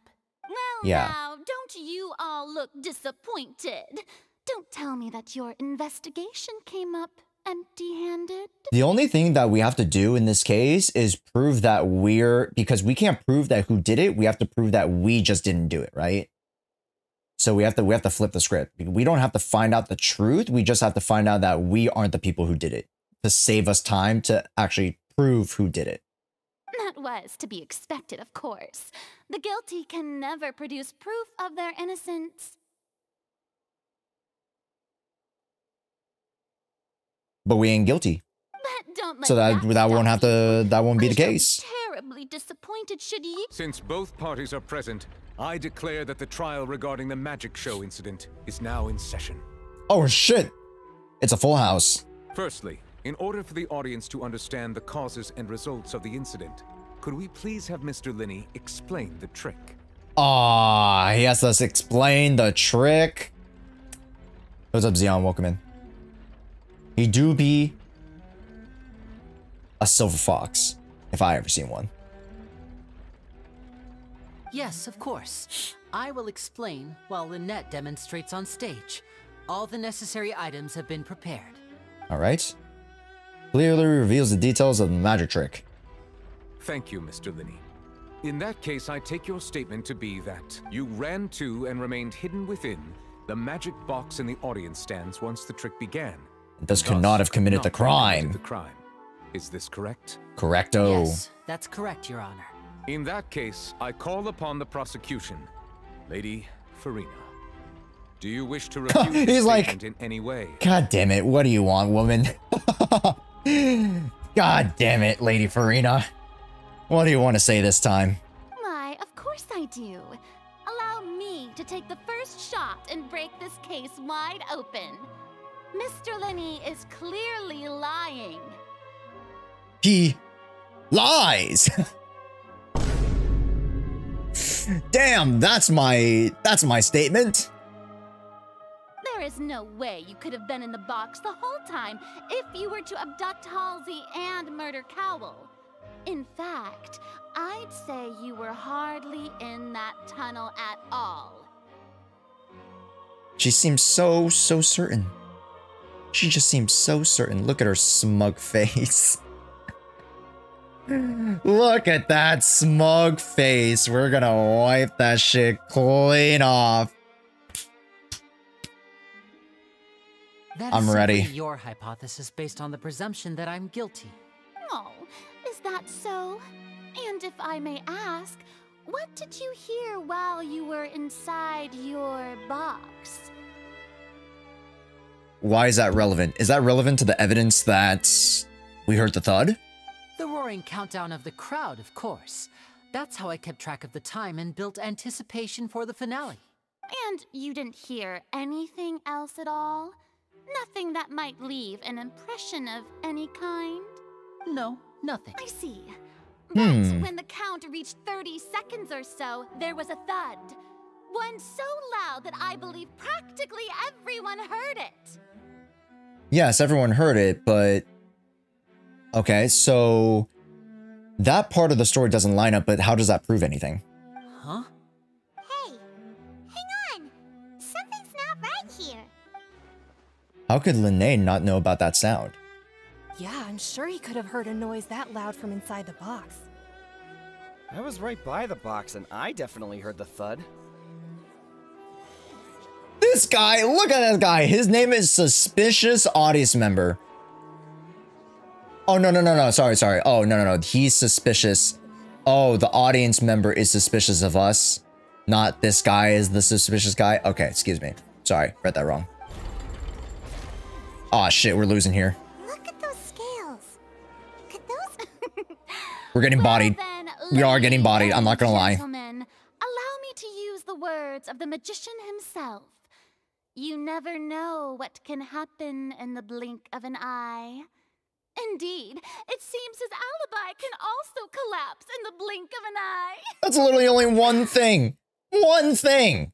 Well, yeah. Now, don't you all look disappointed. Don't tell me that your investigation came up empty-handed. The only thing that we have to do in this case is prove that because we can't prove that who did it, we have to prove that we just didn't do it, right? So we have to flip the script. We don't have to find out the truth, we just have to find out that we aren't the people who did it to save us time to actually prove who did it. That was to be expected, of course. The guilty can never produce proof of their innocence. But we ain't guilty. But don't let so that won't be the case. Terribly disappointed should you. Since both parties are present, I declare that the trial regarding the magic show incident is now in session. Oh shit! It's a full house. Firstly, in order for the audience to understand the causes and results of the incident, could we please have Mr. Linney explain the trick? Ah, he has to explain the trick. What's up, Xeon? Welcome in. He do be a silver fox, if I ever seen one. Yes, of course. I will explain while Lynette demonstrates on stage. All the necessary items have been prepared. Alright. Clearly reveals the details of the magic trick. Thank you, Mr. Linney. In that case, I take your statement to be that you ran to and remained hidden within the magic box in the audience stands once the trick began. Thus could not have committed the crime. Is this correct? Correcto. Yes, that's correct, Your Honor. In that case, I call upon the prosecution. Lady Farina, do you wish to refute this statement in any way? God damn it, what do you want, woman? God damn it, Lady Farina. What do you want to say this time? Why, of course I do. Allow me to take the first shot and break this case wide open. Mr. Lenny is clearly lying. He lies. Damn, that's my statement. There is no way you could have been in the box the whole time if you were to abduct Halsey and murder Cowell. In fact, I'd say you were hardly in that tunnel at all. She seems so certain. She just seems so certain. Look at her smug face. Look at that smug face. We're gonna wipe that shit clean off. I'm ready. Your hypothesis based on the presumption that I'm guilty. Oh, is that so? And if I may ask, what did you hear while you were inside your box? Why is that relevant? Is that relevant to the evidence that we heard the thud? The roaring countdown of the crowd, of course. That's how I kept track of the time and built anticipation for the finale. And you didn't hear anything else at all? Nothing that might leave an impression of any kind? No, nothing. I see. But when the count reached 30 seconds or so, there was a thud. One so loud that I believe practically everyone heard it. Yes, everyone heard it, but... Okay, so... That part of the story doesn't line up, but how does that prove anything? Huh? Hey, hang on. Something's not right here. How could Linnaeus not know about that sound? Yeah, I'm sure he could have heard a noise that loud from inside the box. I was right by the box, and I definitely heard the thud. This guy, look at that guy. His name is Suspicious Audience Member. Oh, no. Sorry. Oh, no. He's suspicious. Oh, the audience member is suspicious of us. Not this guy is the suspicious guy. Okay, excuse me. Sorry, read that wrong. Aw, shit, we're losing here. Look at those scales. Could those... We're getting bodied. We are getting bodied, I'm not gonna lie. Gentlemen, allow me to use the words of the magician himself. You never know what can happen in the blink of an eye. Indeed, it seems his alibi can also collapse in the blink of an eye. That's literally only one thing. One thing.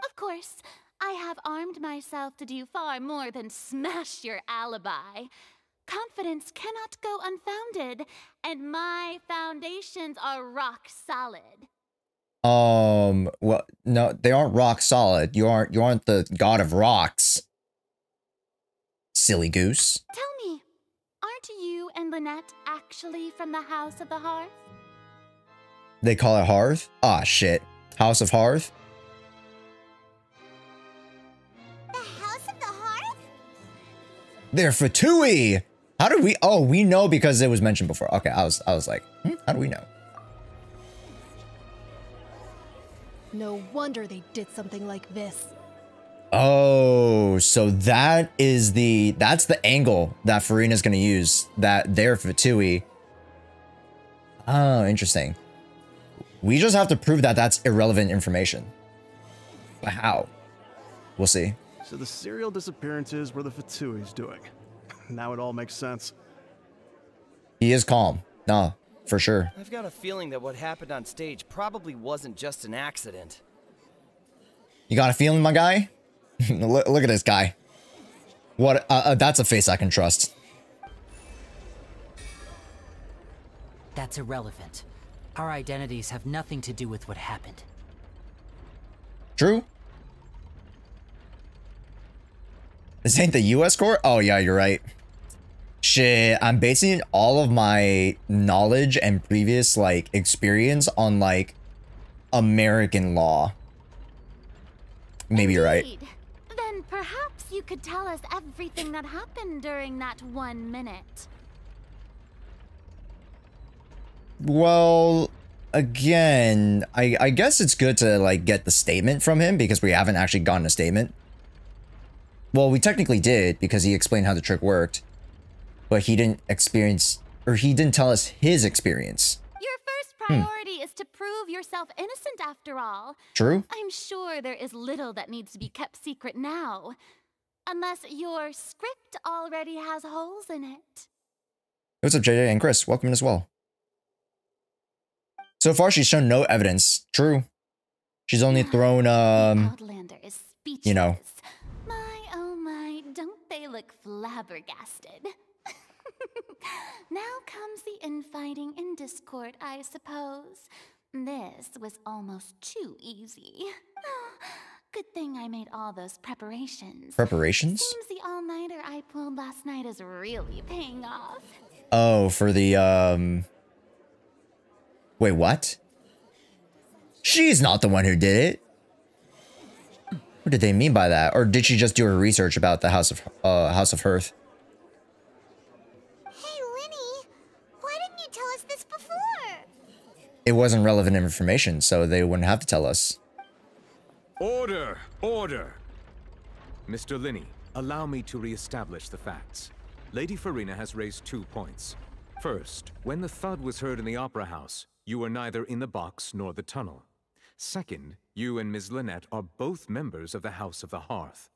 Of course, I have armed myself to do far more than smash your alibi. Confidence cannot go unfounded, and my foundations are rock solid. Well, no, they aren't rock solid. You aren't the god of rocks. Silly goose. Tell me, aren't you and Lynette actually from the House of the Hearth? They call it Hearth? Ah, shit. House of Hearth? The House of the Hearth? They're Fatui! How did we... Oh, we know because it was mentioned before. Okay, I was like, how do we know? No wonder they did something like this. Oh, so that's the angle that Farina's gonna use. That they're Fatui. Oh, interesting. We just have to prove that that's irrelevant information. But how? We'll see. So the serial disappearances were the Fatui's doing. Now it all makes sense. He is calm. No, for sure. I've got a feeling that what happened on stage probably wasn't just an accident. You got a feeling, my guy? Look at this guy. What? That's a face I can trust. That's irrelevant. Our identities have nothing to do with what happened. True. This ain't the U.S. court? Oh, yeah, you're right. Shit, I'm basing all of my knowledge and previous, like, experience on, like, American law. Maybe you're right. Then perhaps you could tell us everything that happened during that 1 minute. Well, again, I guess it's good to, like, get the statement from him because we haven't actually gotten a statement. Well, we technically did because he explained how the trick worked. But he didn't experience, or he didn't tell us his experience. Your priority is to prove yourself innocent after all. True. I'm sure there is little that needs to be kept secret now. Unless your script already has holes in it. What's up, JJ and Chris? Welcome as well. So far, she's shown no evidence. True. She's only thrown, Outlander is speechless. you know. My, oh my, don't they look flabbergasted? Now comes the infighting and discord, I suppose. This was almost too easy. Good thing I made all those preparations. Preparations? Seems the all-nighter I pulled last night is really paying off. Oh, for the, Wait, what? She's not the one who did it. What did they mean by that? Or did she just do her research about the House of Hearth? Hey, Linny, why didn't you tell us this before? It wasn't relevant information, so they wouldn't have to tell us. Order! Order! Mr. Linney, allow me to re-establish the facts. Lady Farina has raised 2 points. First, when the thud was heard in the Opera House, you were neither in the box nor the tunnel. Second, you and Ms. Lynette are both members of the House of the Hearth.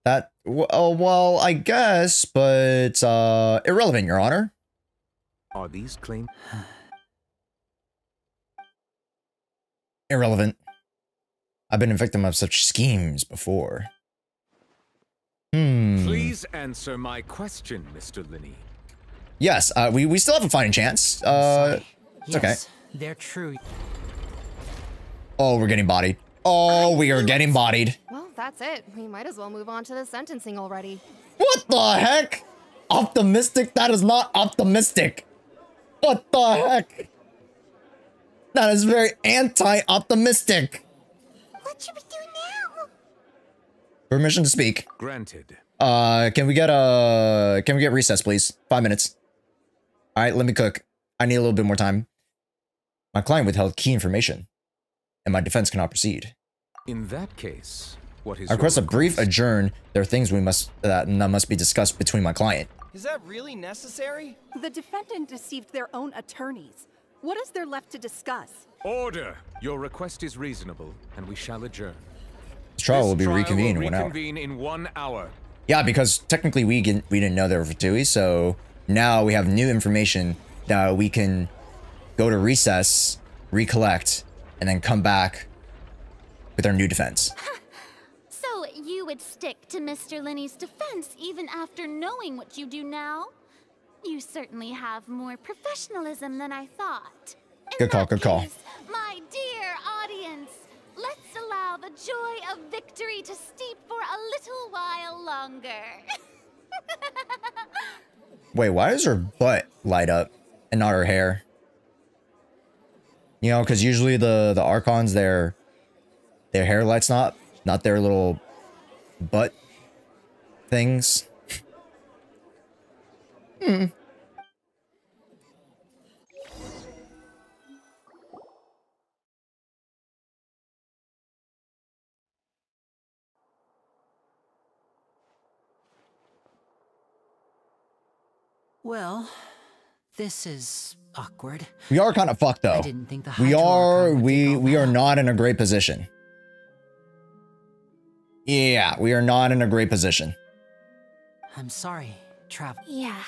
That, well, I guess, but, irrelevant, Your Honor. Are these claims? Irrelevant. I've been a victim of such schemes before. Please answer my question, Mr. Linney. Yes, we still have a fighting chance. It's yes, okay. They're true. Oh, we're getting bodied. Oh, we are getting bodied. Well, that's it. We might as well move on to the sentencing already. What the heck? Optimistic? That is not optimistic. What the heck? That is very anti-optimistic. What should we do now? Permission to speak. Granted. Can we get recess, please? 5 minutes. All right, let me cook. I need a little bit more time. My client withheld key information, and my defense cannot proceed. In that case, what is I request a brief adjourn. There are things that must be discussed between my client. Is that really necessary? The defendant deceived their own attorneys. What is there left to discuss? Order! Your request is reasonable, and we shall adjourn. This trial will be reconvened in 1 hour. Reconvene in 1 hour. Yeah, because technically we didn't know there were Fatui, so now we have new information that we can go to recess, recollect, and then come back with our new defense. So you would stick to Mr. Linney's defense even after knowing what you do now? You certainly have more professionalism than I thought. Good call, good call. My dear audience, let's allow the joy of victory to steep for a little while longer. Wait, why does her butt light up and not her hair? You know, because usually the Archons, their hair lights not their little butt things. Well, this is awkward. We are kind of fucked though. I didn't think the we are not in a great position. Yeah, we are not in a great position. I'm sorry, Travel. Yeah.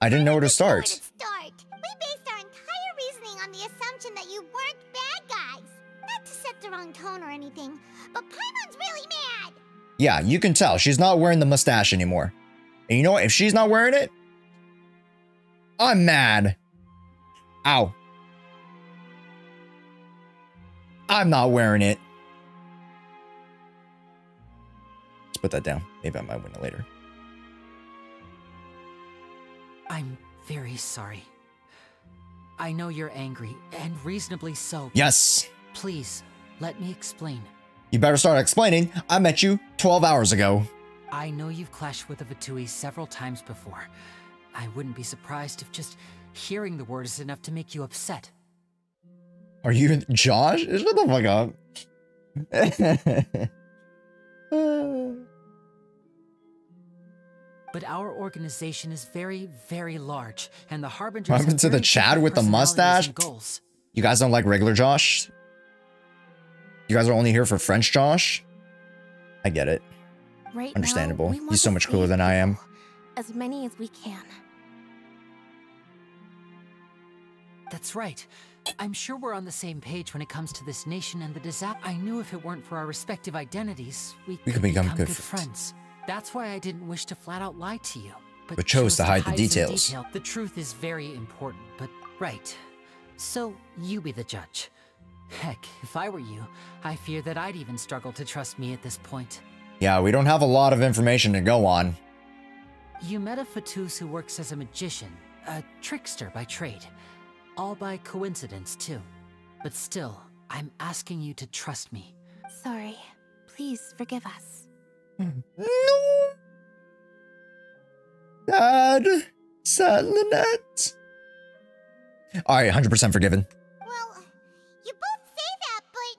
I didn't know where to start. We based our entire reasoning on the assumption that you weren't bad guys. Not to set the wrong tone or anything, but Paimon's really mad. Yeah, you can tell. She's not wearing the mustache anymore. And you know what? If she's not wearing it, I'm mad. Ow. I'm not wearing it. Let's put that down. Maybe I might win it later. I'm very sorry. I know you're angry, and reasonably so. Yes. Please, let me explain. You better start explaining. I met you 12 hours ago. I know you've clashed with the Fatui several times before. I wouldn't be surprised if just hearing the word is enough to make you upset. Are you Josh? Shut the fuck up. but our organization is very, very large, and the Harbingers. What happened to the Chad with the mustache? You guys don't like regular Josh? You guys are only here for French Josh? I get it. Right Understandable. Now, He's so much cooler than I am. As many as we can. That's right. I'm sure we're on the same page when it comes to this nation and the disaster. I knew if it weren't for our respective identities, we could become good friends. That's why I didn't wish to flat out lie to you, but chose to hide the details. The truth is very important, but right. So you be the judge. Heck, if I were you, I fear that I'd even struggle to trust me at this point. Yeah, we don't have a lot of information to go on. You met a Fatus who works as a magician, a trickster by trade. All by coincidence, too. But still, I'm asking you to trust me. Sorry. Please forgive us. No! Sad Lynette. Alright, 100% forgiven. Well, you both say that, but...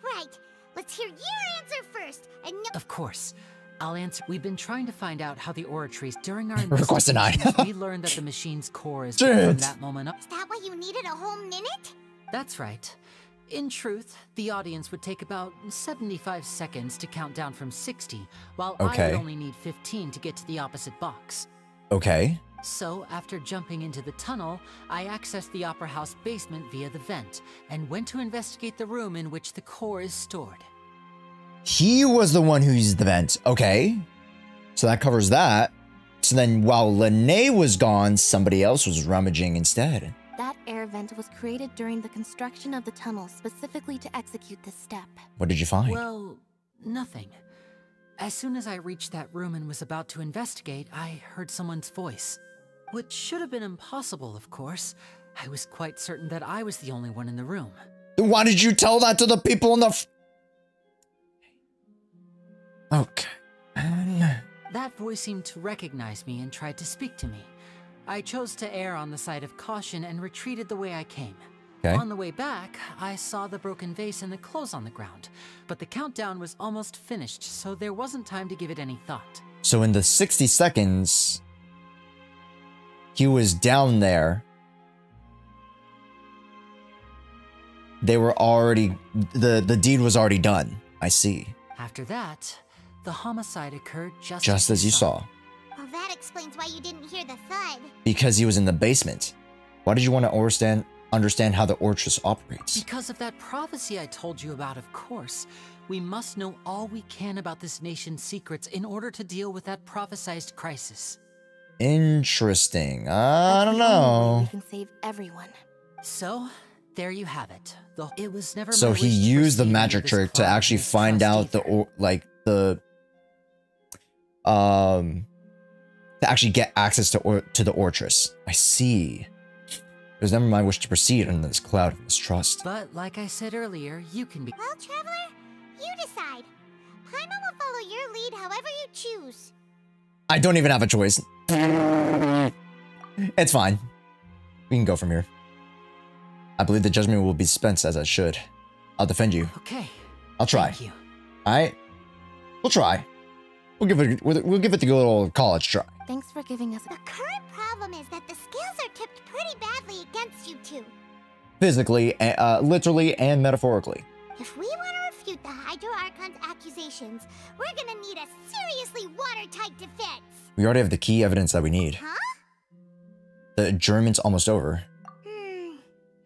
Right. Let's hear your answer first, and Of course. I'll answer. We've been trying to find out how the oratories during our request denied. We learned that the machine's core is from that moment up. Is that why you needed a whole minute? That's right. In truth, the audience would take about 75 seconds to count down from 60, while I would only need 15 to get to the opposite box. Okay. So, after jumping into the tunnel, I accessed the Opera House basement via the vent, and went to investigate the room in which the core is stored. He was the one who used the vent. Okay. So that covers that. So then while Lene was gone, somebody else was rummaging instead. That air vent was created during the construction of the tunnel specifically to execute this step. What did you find? Well, nothing. As soon as I reached that room and was about to investigate, I heard someone's voice. Which should have been impossible, of course. I was quite certain that I was the only one in the room. Why did you tell that to the people in the... Okay. That voice seemed to recognize me and tried to speak to me. I chose to err on the side of caution and retreated the way I came. Okay. On the way back, I saw the broken vase and the clothes on the ground, but the countdown was almost finished, so there wasn't time to give it any thought. So in the 60 seconds, he was down there. They were already... The deed was already done. I see. After that, the homicide occurred just as you saw. Well, that explains why you didn't hear the thud. Because he was in the basement. Why did you want to understand how the Ortress operates? Because of that prophecy I told you about, of course. We must know all we can about this nation's secrets in order to deal with that prophesized crisis. Interesting. I don't know. We can save everyone. So, there you have it. It was never. So he used the magic trick to actually find out to actually get access to the Ortress. I see. It was never my wish to proceed under this cloud of mistrust. But like I said earlier, you can be. Well, Traveler, you decide. Paimon will follow your lead however you choose. I don't even have a choice. It's fine. We can go from here. I believe the judgment will be spent as I should. I'll defend you. Okay. I'll try. Thank you. Alright? We'll try. We'll give it the good old college try. Thanks for giving us. The current problem is that the scales are tipped pretty badly against you two. Physically, literally, and metaphorically. If we want to refute the Hydro Archon's accusations, we're gonna need a seriously watertight defense. We already have the key evidence that we need. Huh? The adjournment's almost over.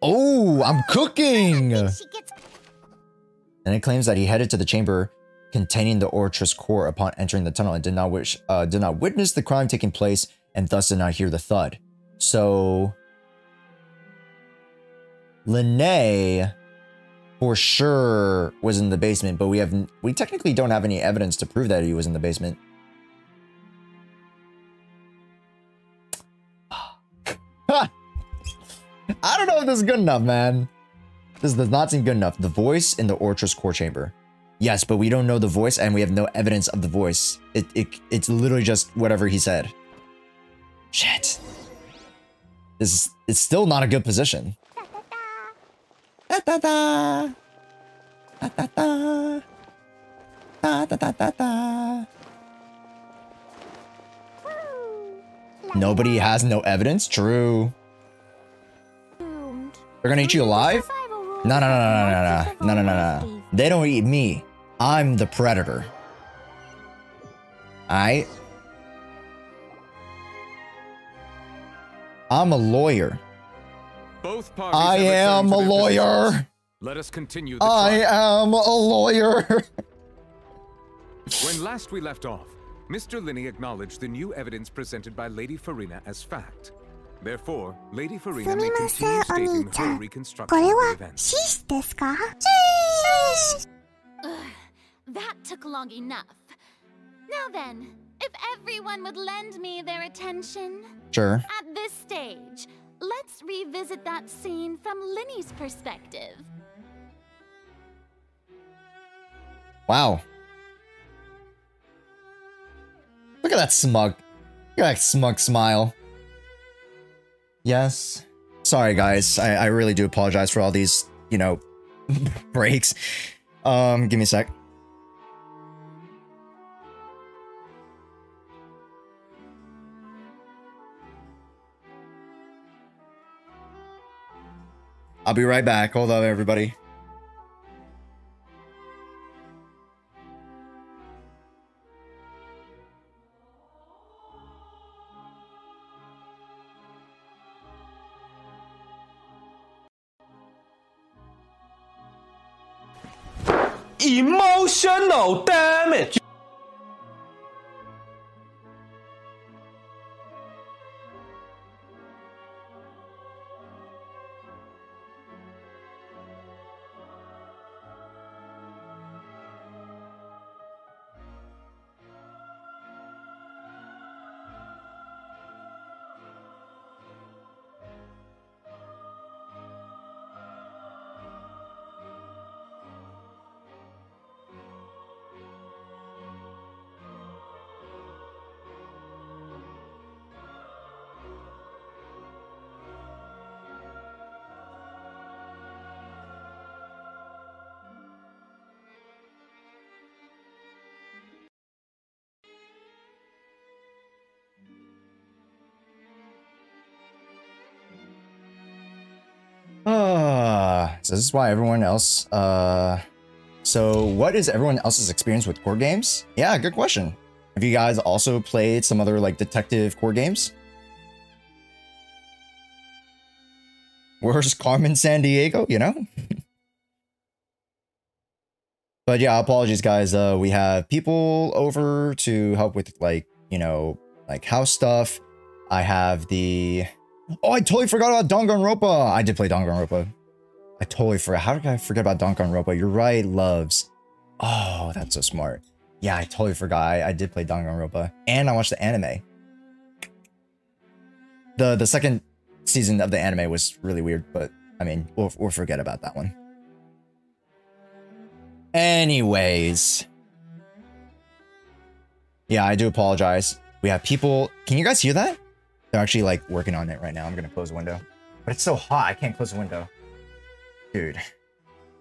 Oh, I'm cooking! And it claims that he headed to the chamber containing the Ortress core upon entering the tunnel and did not witness the crime taking place and thus did not hear the thud. So Lene for sure was in the basement, but we technically don't have any evidence to prove that he was in the basement. I don't know if this is good enough, man. This does not seem good enough. The voice in the Ortress core chamber. Yes, but we don't know the voice and we have no evidence of the voice. It's literally just whatever he said. Shit. It's still not a good position. Da da da. Da da da. Da da da da da. Nobody has no evidence? True. They're gonna eat you alive? No. They don't eat me. I'm the predator. Alright? I'm a lawyer. Both parties I am a lawyer. Let us continue the trial. I am a lawyer. When last we left off, Mr. Linney acknowledged the new evidence presented by Lady Farina as fact. Therefore, Lady Farina may continue stating her reconstruction of the events. That took long enough. Now then, if everyone would lend me their attention. Sure. At this stage, let's revisit that scene from Linney's perspective. Wow. Look at that smug. Look at that smug smile. Yes. Sorry, guys. I really do apologize for all these, you know, breaks. Give me a sec. I'll be right back. Hold up, everybody. Emotional damage. So this is why everyone else, so what is everyone else's experience with core games? Yeah, good question. Have you guys also played some other, like, detective core games? Where's Carmen Sandiego, you know? But yeah, apologies, guys. We have people over to help with, like, you know, like, house stuff. I have the... Oh, I totally forgot about Danganronpa. I did play Danganronpa. I totally forgot. How did I forget about Danganronpa? You're right, Loves. Oh, that's so smart. Yeah, I totally forgot. I did play Danganronpa. And I watched the anime. The second season of the anime was really weird, but I mean, we'll forget about that one. Anyways. Yeah, I do apologize. We have people... Can you guys hear that? They're actually, like, working on it right now. I'm gonna close the window. But it's so hot, I can't close the window. Dude.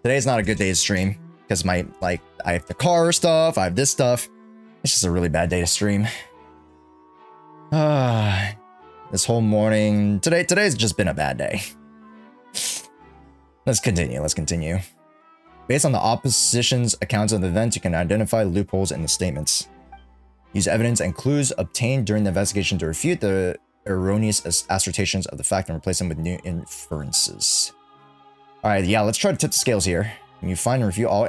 Today's not a good day to stream. Because my, like, I have the car stuff, I have this stuff. It's just a really bad day to stream. This whole morning... Today's just been a bad day. Let's continue. Based on the opposition's accounts of the events, you can identify loopholes in the statements. Use evidence and clues obtained during the investigation to refute the erroneous assertions of the fact and replace them with new inferences. Alright, yeah, let's try to tip the scales here. When you find and refute all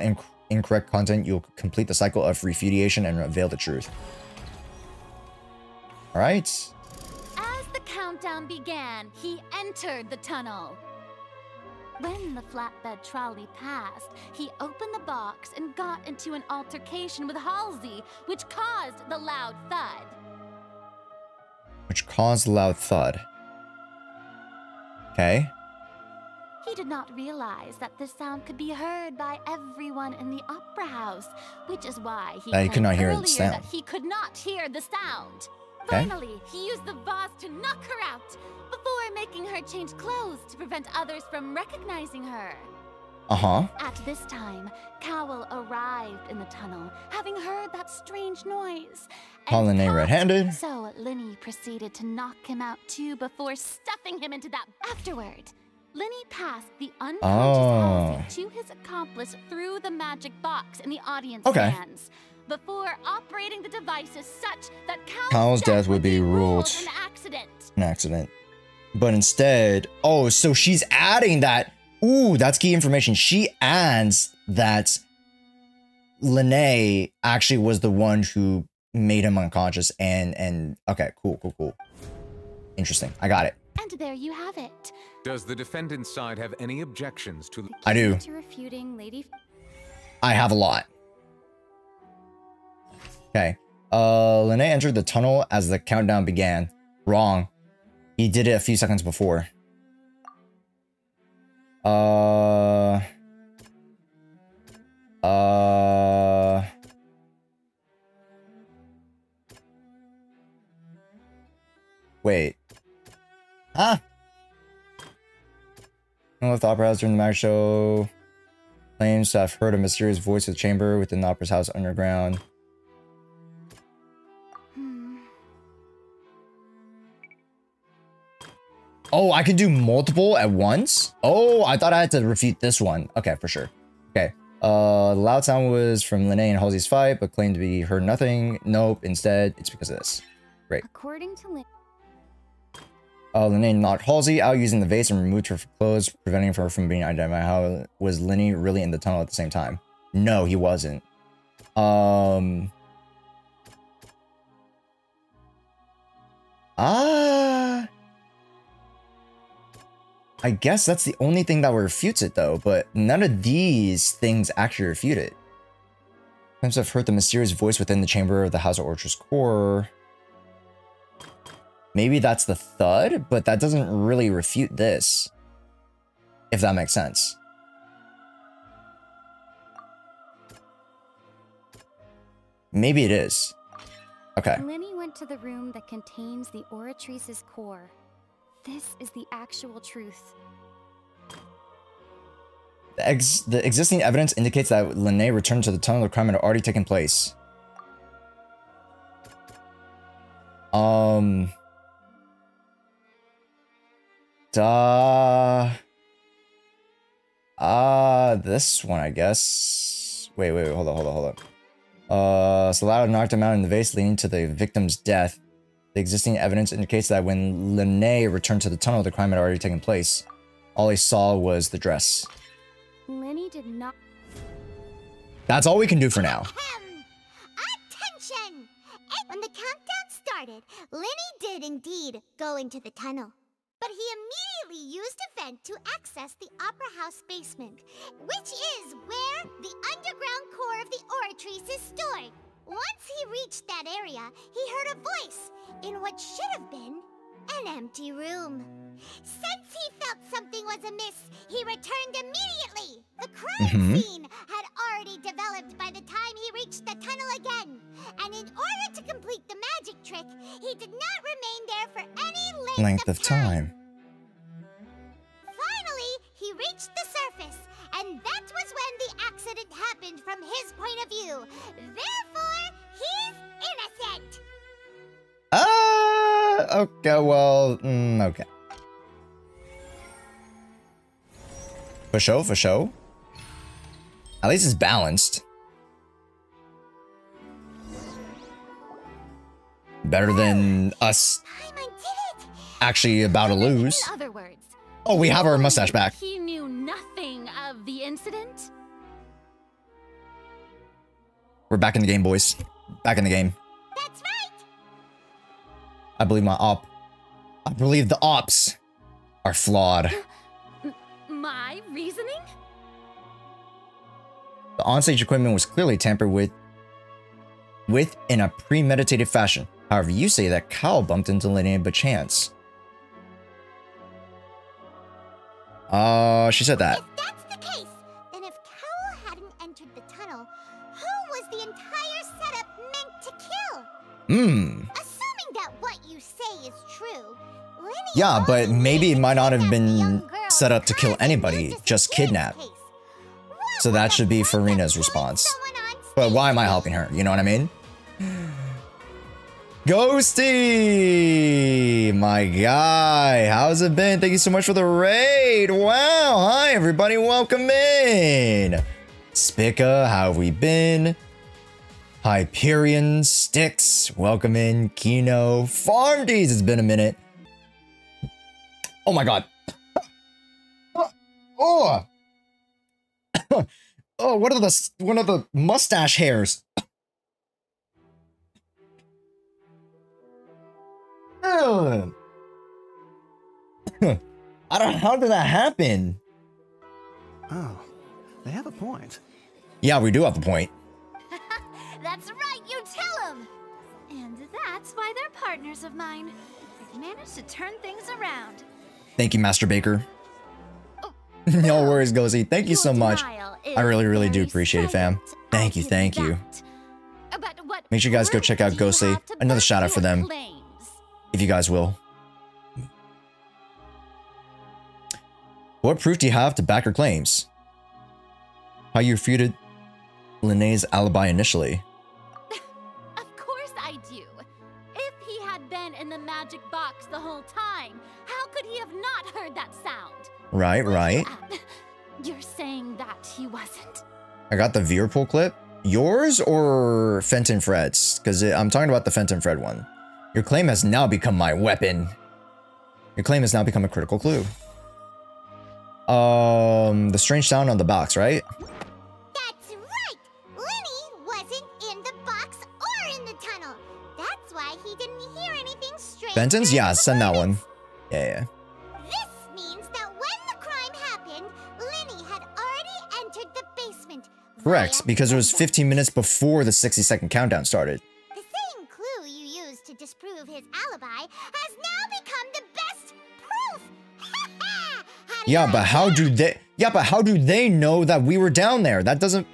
incorrect content, you'll complete the cycle of refutation and reveal the truth. Alright. As the countdown began, he entered the tunnel. When the flatbed trolley passed, he opened the box and got into an altercation with Halsey, which caused the loud thud. Okay. He did not realize that this sound could be heard by everyone in the opera house, which is why he could not hear the sound. That he could not hear the sound. Okay. Finally, he used the vase to knock her out before making her change clothes to prevent others from recognizing her. At this time, Cowell arrived in the tunnel, having heard that strange noise. Caught Linné red-handed. So Linny proceeded to knock him out too before stuffing him into that. Afterward, Linny passed the unconscious Halsey to his accomplice through the magic box in the audience hands, before operating the devices such that Cowell's death would be ruled an accident. But instead, so she's adding that. Ooh, that's key information. She adds that Linné actually was the one who made him unconscious and okay, cool. Interesting. I got it. And there you have it. Does the defendant's side have any objections to... I do. To refuting Lady... I have a lot. Okay. Linné entered the tunnel as the countdown began. Wrong. He did it a few seconds before. Wait. Huh? One of the opera house during the magic show claims to have heard a mysterious voice of the chamber within the opera's house underground. Oh, I can do multiple at once? Oh, I thought I had to refute this one. Okay, for sure. Okay. The loud sound was from Linné and Halsey's fight, but claimed to be heard nothing. Nope, instead, it's because of this. Great. According to Linné knocked Halsey out using the vase and removed her clothes, preventing her from being identified. How was Linné really in the tunnel at the same time? No, he wasn't. I guess that's the only thing that refutes it, though, but none of these things actually refute it. Claims to have heard the mysterious voice within the chamber of the House of Orchard's core. Maybe that's the thud, but that doesn't really refute this. If that makes sense. Maybe it is. Okay. Linny went to the room that contains the Oratrice's core. This is the actual truth. The existing evidence indicates that Linné returned to the tunnel of crime had already taken place. This one, I guess. Wait, hold on. Salado knocked him out in the vase, leading to the victim's death. The existing evidence indicates that when Linné returned to the tunnel, the crime had already taken place. All he saw was the dress. Linny did not... That's all we can do for now. Attention! When the countdown started, Linny did indeed go into the tunnel. But he immediately used a vent to access the Opera House basement, which is where the underground core of the Oratrice is stored. Once he reached that area, he heard a voice in what should have been an empty room. Since he felt something was amiss, he returned immediately. The crime scene had already developed by the time he reached the tunnel again. And in order to complete the magic trick, he did not remain there for any length of time. Finally, he reached the surface, and that was when the accident happened from his point of view. Therefore, he's innocent. Okay, well, okay. For show. At least it's balanced. Better than us actually about to lose. In other words, oh, we have our mustache back. He knew nothing of the incident? We're back in the game, boys. Back in the game. That's right. I believe I believe the ops are flawed. My reasoning? The onstage equipment was clearly tampered with in a premeditated fashion. However, you say that Cowell bumped into Linné by chance. She said that. If that's the case, then if Cowell hadn't entered the tunnel, who was the entire setup meant to kill? Assuming that what you say is true, yeah, but maybe it might not have been set up to kill anybody, just kidnap. So that should be Furina's response. But why am I helping her? You know what I mean? Ghosty! My guy, how's it been? Thank you so much for the raid. Wow, hi everybody, welcome in. Spica, how have we been? Hyperion, Styx, welcome in. Kino, Farmdies, it's been a minute. Oh my god. Oh! Oh, what are the mustache hairs? I don't know, how did that happen? Oh, they have a point. Yeah, we do have a point. That's right, you tell them! And that's why they're partners of mine. They've managed to turn things around. Thank you, Master Baker. No worries, Ghosty. Thank you so much. I really, really do appreciate it, fam. Thank you, thank you. Make sure you guys go check out Ghostly. Another shout out for them. If you guys will. What proof do you have to back your claims? How you refuted Linnea's alibi initially? Of course I do. If he had been in the magic box the whole time, how could he have not heard that sound? Right, right. You're saying that he wasn't. I got the Veerpool clip. Yours or Fenton Fred's? Because I'm talking about the Fenton Fred one. Your claim has now become my weapon. Your claim has now become a critical clue. The strange sound on the box, right? That's right! Linny wasn't in the box or in the tunnel. That's why he didn't hear anything strange. Fenton's? Yeah, send that one. Yeah. This means that when the crime happened, Linny had already entered the basement. Correct, because it was 15 minutes before the 60-second countdown started. The same clue you used to disprove his alibi has now become the best proof. Yeah, but how do they know that we were down there? That doesn't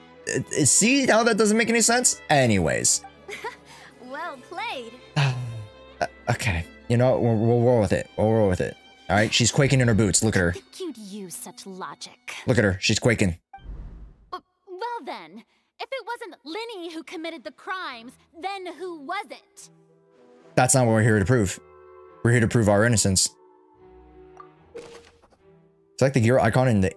see how that doesn't make any sense? Anyways. Well played. Okay. You know, we'll roll with it. We'll roll with it. All right, she's quaking in her boots. Look at her. You'd use such logic. Look at her. She's quaking. Well then, if it wasn't Linny who committed the crimes, then who was it? That's not what we're here to prove. We're here to prove our innocence. Select the gear icon in the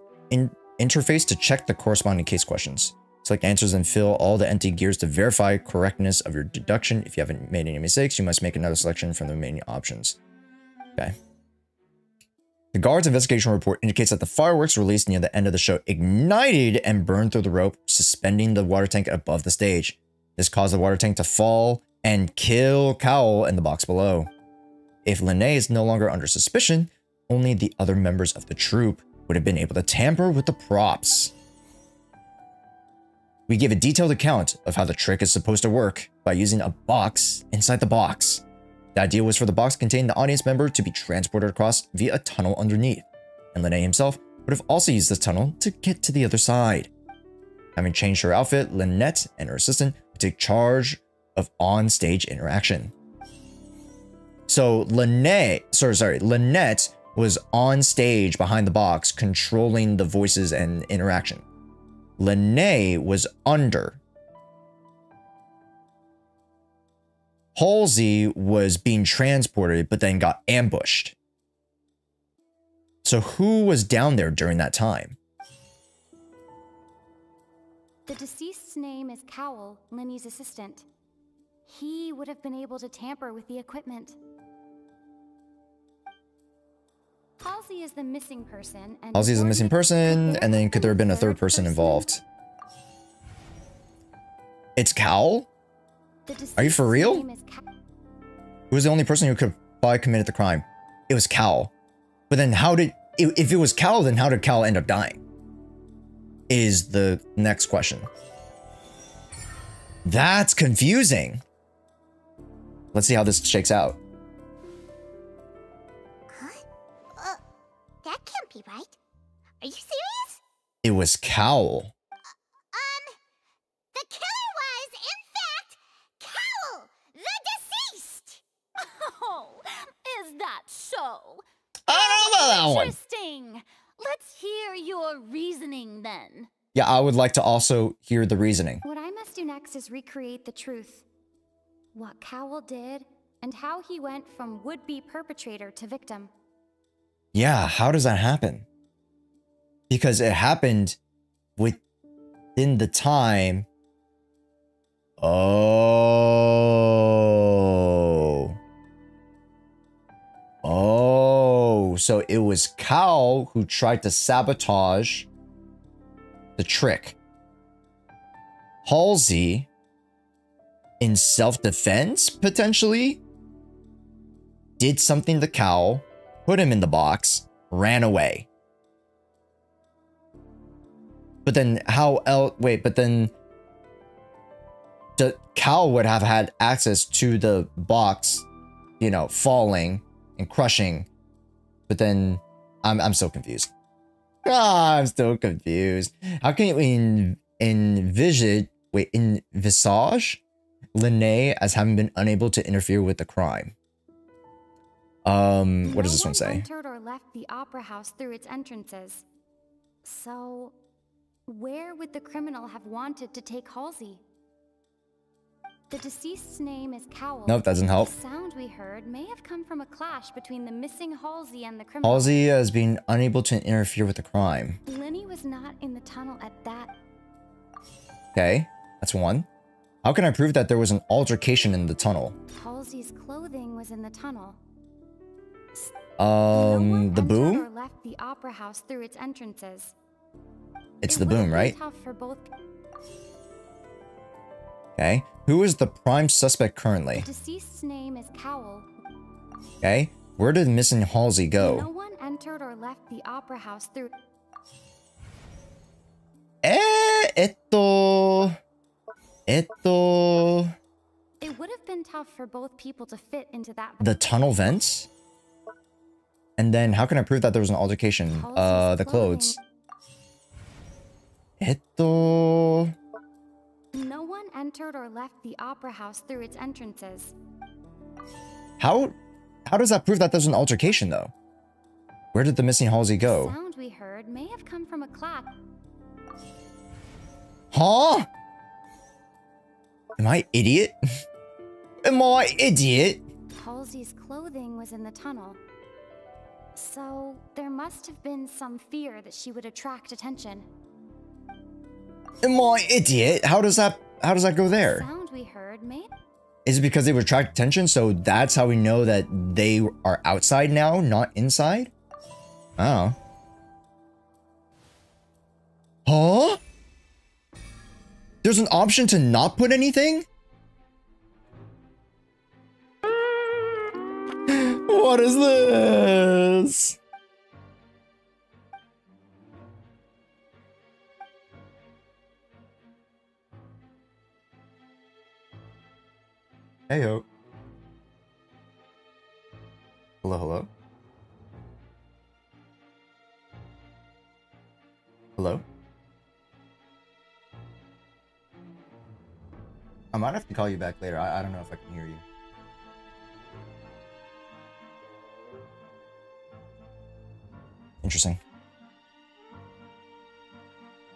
interface to check the corresponding case questions. Select answers and fill all the empty gears to verify correctness of your deduction. If you haven't made any mistakes, you must make another selection from the remaining options. Okay. The guard's investigation report indicates that the fireworks released near the end of the show ignited and burned through the rope, suspending the water tank above the stage. This caused the water tank to fall and kill Cowl in the box below. If Linnea is no longer under suspicion, only the other members of the troupe would have been able to tamper with the props. We give a detailed account of how the trick is supposed to work by using a box inside the box. The idea was for the box containing the audience member to be transported across via a tunnel underneath, and Linnea himself would have also used this tunnel to get to the other side. Having changed her outfit, Lynette and her assistant would take charge of on-stage interaction. So Lynette was on stage behind the box, controlling the voices and interaction. Linnea was under. Halsey was being transported, but then got ambushed. So who was down there during that time? The deceased's name is Cowl, Linny's assistant. He would have been able to tamper with the equipment. Halsey is the missing person, and Halsey is the missing person, and then could there have been a third person involved? It's Cowl? Are you for real? Who was the only person who could probably committed the crime? It was Cowl. But then how did, if it was Cowl, then how did Cowl end up dying? Is the next question. That's confusing. Let's see how this shakes out. Huh? That can't be right. Are you serious? It was Cowl. The killer was, in fact, Cowl, the deceased! Oh, is that so? I don't know about that one. Interesting. Let's hear your reasoning then. Yeah, I would like to also hear the reasoning. What I must do next is recreate the truth. What Cowell did, and how he went from would-be perpetrator to victim. Yeah, how does that happen? Because it happened within the time. Oh, so it was Cowell who tried to sabotage the trick. Halsey, in self-defense, potentially, did something to Cowell, put him in the box, ran away. But then how else? Wait, but then Cowell would have had access to the box, you know, falling and crushing. But then I'm so confused. I'm still confused. How can you envisage Linné as having been unable to interfere with the crime? What does this one say? Entered or left the opera house through its entrances. So, where would the criminal have wanted to take Halsey? The deceased's name is Cowell. Nope, that doesn't help. The sound we heard may have come from a clash between the missing Halsey and the criminal. Halsey has been unable to interfere with the crime. Linny was not in the tunnel at that. Okay, that's one. How can I prove that there was an altercation in the tunnel? Halsey's clothing was in the tunnel. The boom? Or left the opera house through its entrances. It's the boom, right? Tough for both. Okay. Who is the prime suspect currently? The deceased's name is Cowell. Okay. Where did missing Halsey go? No one entered or left the opera house through. It would have been tough for both people to fit into that. The tunnel vents? And then how can I prove that there was an altercation? The clothes. No one entered or left the opera house through its entrances. How does that prove that there's an altercation though? Where did the missing Halsey go? The sound we heard may have come from a clap. Huh? Am I idiot? Am I idiot? Halsey's clothing was in the tunnel. So there must have been some fear that she would attract attention. Am I idiot? How does that go there? The sound we heard may. Is it because they would attract attention, so that's how we know that they are outside now, not inside? Oh. Huh? There's an option to not put anything? What is this? Heyo. Hello, hello. Hello? I might have to call you back later. I don't know if I can hear you. Interesting.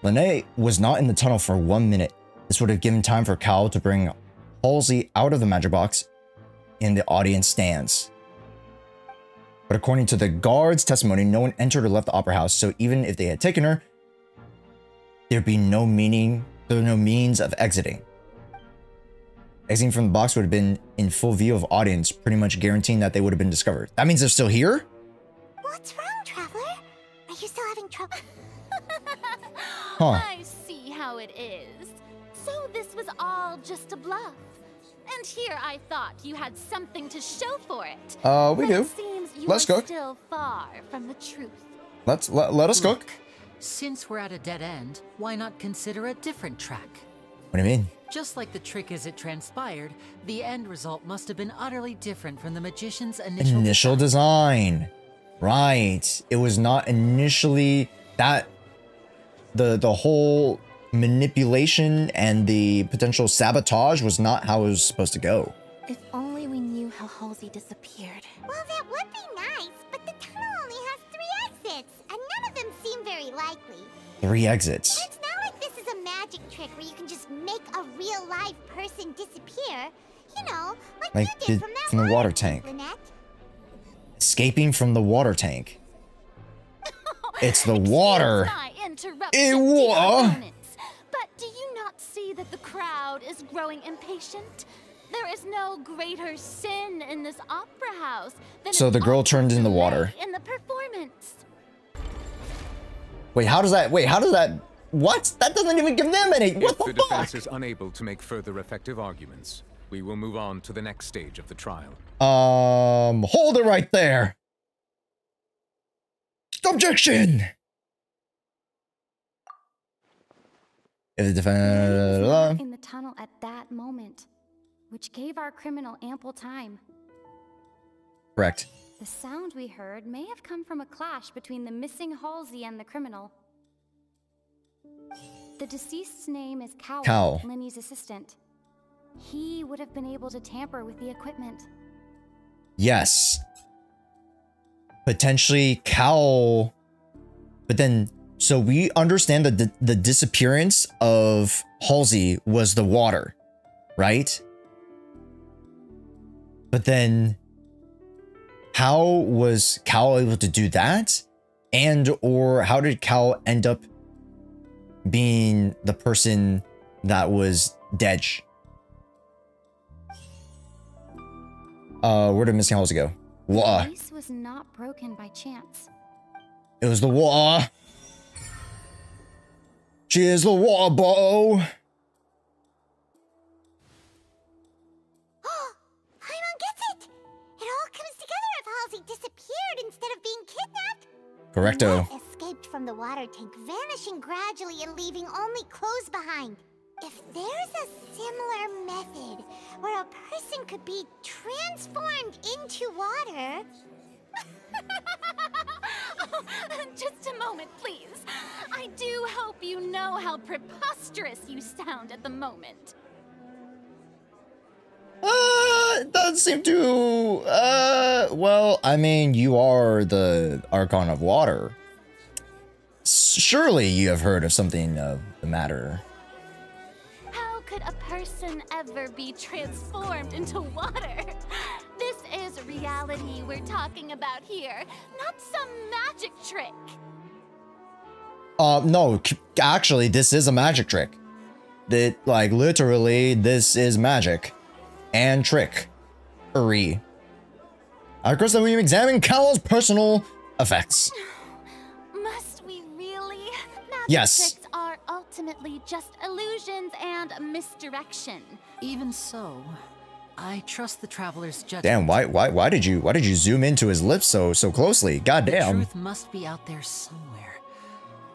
Linné was not in the tunnel for 1 minute. This would have given time for Cowell to bring Halsey out of the magic box in the audience stands. But according to the guard's testimony, no one entered or left the opera house, so even if they had taken her, there'd be no means of exiting. Exiting from the box would have been in full view of audience, pretty much guaranteeing that they would have been discovered. That means they're still here? What's wrong, Traveler? Are you still having trouble? Huh. I see how it is. So this was all just a bluff. And here I thought you had something to show for it. We do. It seems you Let's are cook. still far from the truth. Let us cook. Since we're at a dead end, why not consider a different track? What do you mean? Just like the trick as it transpired, the end result must have been utterly different from the magician's initial design. Right. It was not initially that the whole manipulation and the potential sabotage was not how it was supposed to go. If only we knew how Halsey disappeared. Well, that would be nice, but the tunnel only has 3 exits, and none of them seem very likely. 3 exits. It's not like person disappear, you know, like Like you did from that the water tank. Lynette. Escaping from the water tank. It's the water. Ew. But do you not see that the crowd is growing impatient? There is no greater sin in this opera house than So the girl turned in the water. in the performance. Wait, how does that? What? That doesn't even give them any. What If the the defense fuck? is unable to make further effective arguments, we will move on to the next stage of the trial. Hold it right there. Objection. If the defense in the tunnel at that moment, which gave our criminal ample time. correct. The sound we heard may have come from a clash between the missing Halsey and the criminal. The deceased's name is Cal. Linny's assistant. He would have been able to tamper with the equipment. Yes. Potentially Cal. But then, so we understand that the disappearance of Halsey was the water, right? But then, how was Cal able to do that? And or how did Cal end up being the person that was dead? Where did missing Halsey go? The ice was not broken by chance. It was the water. She is the water bottle. Paimon gets it! It all comes together if Halsey disappeared instead of being kidnapped. Correcto. Lynette escaped from the water tank, vanishing gradually and leaving only clothes behind. If there's a similar method where a person could be transformed into water... Just a moment, please. I do hope you know how preposterous you sound at the moment. It doesn't seem to, well, I mean, you are the Archon of Water. Surely you have heard of something of the matter. How could a person ever be transformed into water? This is reality we're talking about here, not some magic trick. No, actually, this is a magic trick. Like, literally, this is magic. And trickery. Of course, we examine Cal's personal effects. Must we really? Magic Yes. tricks are ultimately just illusions and misdirection. Even so, I trust the traveler's judgment. Damn, why did you zoom into his lips so closely? God The damn. truth must be out there somewhere.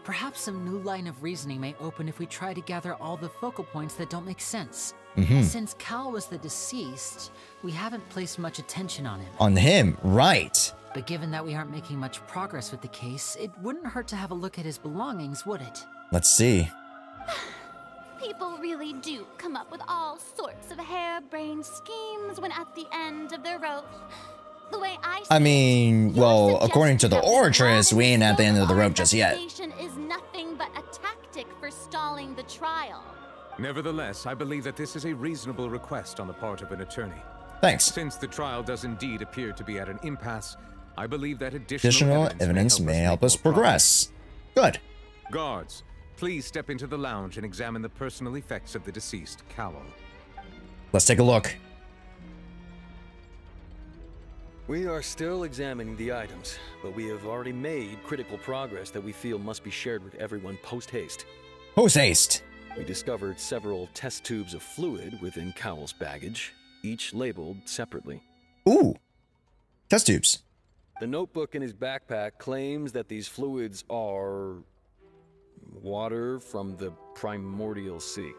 Perhaps some new line of reasoning may open if we try to gather all the focal points that don't make sense. Since Cal was the deceased, we haven't placed much attention on him. On him, right. But given that we aren't making much progress with the case, it wouldn't hurt to have a look at his belongings, would it? Let's see. People really do come up with all sorts of harebrained schemes when at the end of their rope. The way I mean, well, according to the oratress, we ain't at the end of the rope just yet. is nothing but a tactic for stalling the trial. Nevertheless, I believe that this is a reasonable request on the part of an attorney. Thanks. Since the trial does indeed appear to be at an impasse, I believe that Additional evidence may help us progress. Good. Guards, please step into the lounge and examine the personal effects of the deceased, Cowell. Let's take a look. We are still examining the items, but we have already made critical progress that we feel must be shared with everyone post-haste. Post-haste. We discovered several test tubes of fluid within Cowell's baggage, each labeled separately. Ooh. Test tubes. The notebook in his backpack claims that these fluids are water from the primordial sea.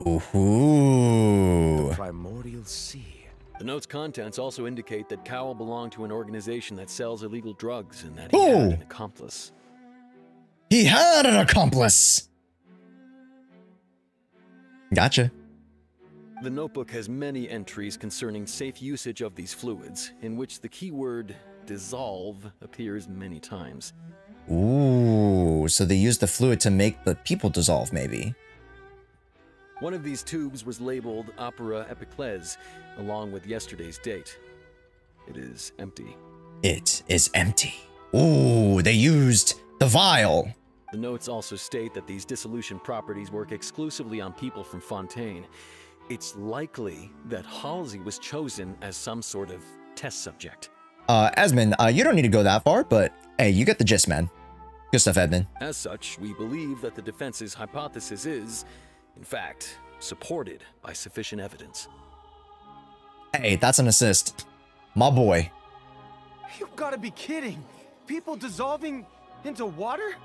Ooh. The primordial sea. The note's contents also indicate that Cowell belonged to an organization that sells illegal drugs and that he had an accomplice. He had an accomplice! Gotcha. The notebook has many entries concerning safe usage of these fluids, in which the keyword dissolve appears many times. Ooh, so they used the fluid to make the people dissolve, maybe. One of these tubes was labeled Opera Epiclese, along with yesterday's date. It is empty. It is empty. Ooh, they used the vial. The notes also state that these dissolution properties work exclusively on people from Fontaine. It's likely that Halsey was chosen as some sort of test subject. Esmond, you don't need to go that far, but hey, you get the gist, man. Good stuff, Edmund. As such, we believe that the defense's hypothesis is, in fact, supported by sufficient evidence. Hey, that's an assist. My boy. You've got to be kidding. People dissolving into water?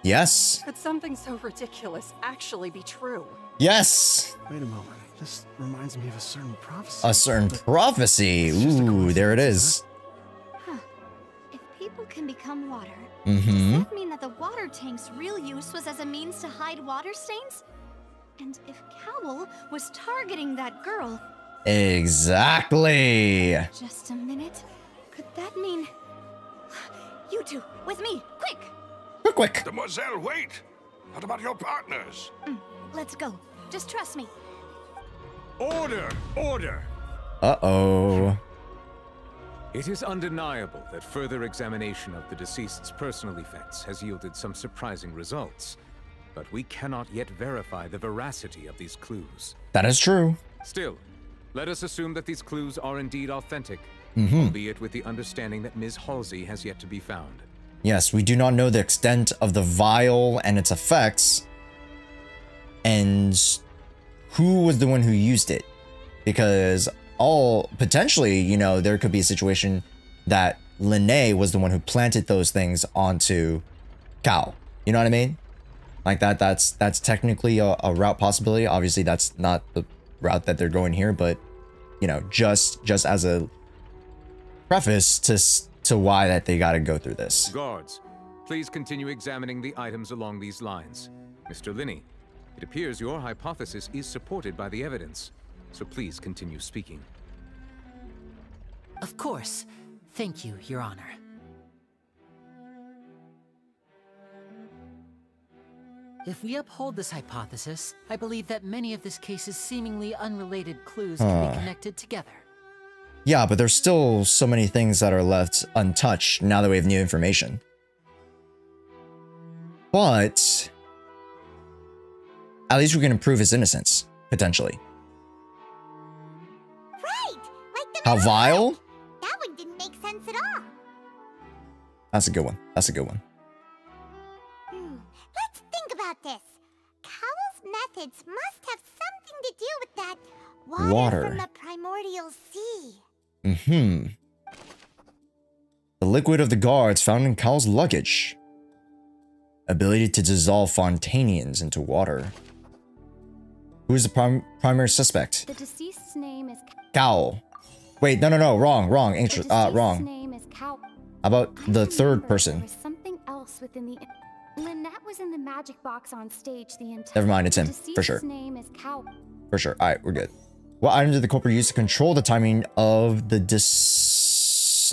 Yes. Could something so ridiculous actually be true? Yes. Wait a moment. This reminds me of a certain prophecy. A certain prophecy. Ooh, there it is. Huh. If people can become water, Mm-hmm. does that mean that the water tank's real use was as a means to hide water stains? And if Cowl was targeting that girl... Exactly. Just a minute. Could that mean... You two, with me, quick! Quick. Mademoiselle, wait! What about your partners? Let's go. Just trust me. Order! Order! Uh-oh. It is undeniable that further examination of the deceased's personal effects has yielded some surprising results, but we cannot yet verify the veracity of these clues. That is true. Still, let us assume that these clues are indeed authentic, albeit with the understanding that Ms. Halsey has yet to be found. Yes, we do not know the extent of the vial and its effects, and who was the one who used it, because potentially, you know, there could be a situation that Lene was the one who planted those things onto Cal. You know what I mean? Like that's technically a route possibility. Obviously, that's not the route that they're going here, but you know, just as a preface to why that they got to go through this. Guards, please continue examining the items along these lines. Mr. Linney, it appears your hypothesis is supported by the evidence, so please continue speaking. Of course. Thank you, Your Honor. If we uphold this hypothesis, I believe that many of this case's seemingly unrelated clues can be connected together. Yeah, but there's still so many things that are left untouched now that we have new information. But at least we can prove his innocence, potentially. Right! Like the How vile? That one didn't make sense at all. That's a good one. That's a good one. Let's think about this. Cowell's methods must have something to do with that water from the primordial sea. The liquid of the guards found in Cowell's luggage. Ability to dissolve Fontainians into water. Who is the primary suspect? The deceased's name is Cowell. Wait, no, wrong. Wrong. name is Cow. How about the third person? There was something else within the... Lynette was in the magic box on stage the entire... Never mind, it's him, for sure. His name is Cow. For sure. Alright, we're good. What item did the culprit use to control the timing of the dissolution?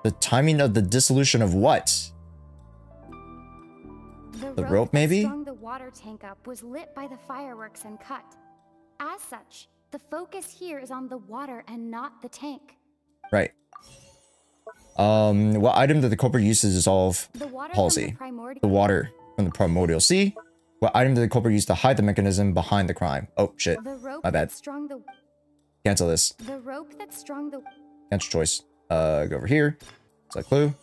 The timing of the dissolution of what? The rope, maybe? That strung the water tank up was lit by the fireworks and cut. As such, the focus here is on the water and not the tank. Right. What item did the culprit use to dissolve Halsey? The water from the primordial sea. What item did the culprit use to hide the mechanism behind the crime? Oh shit. My bad. Cancel this. The rope that strung the... Cancel choice. Go over here. It's a clue.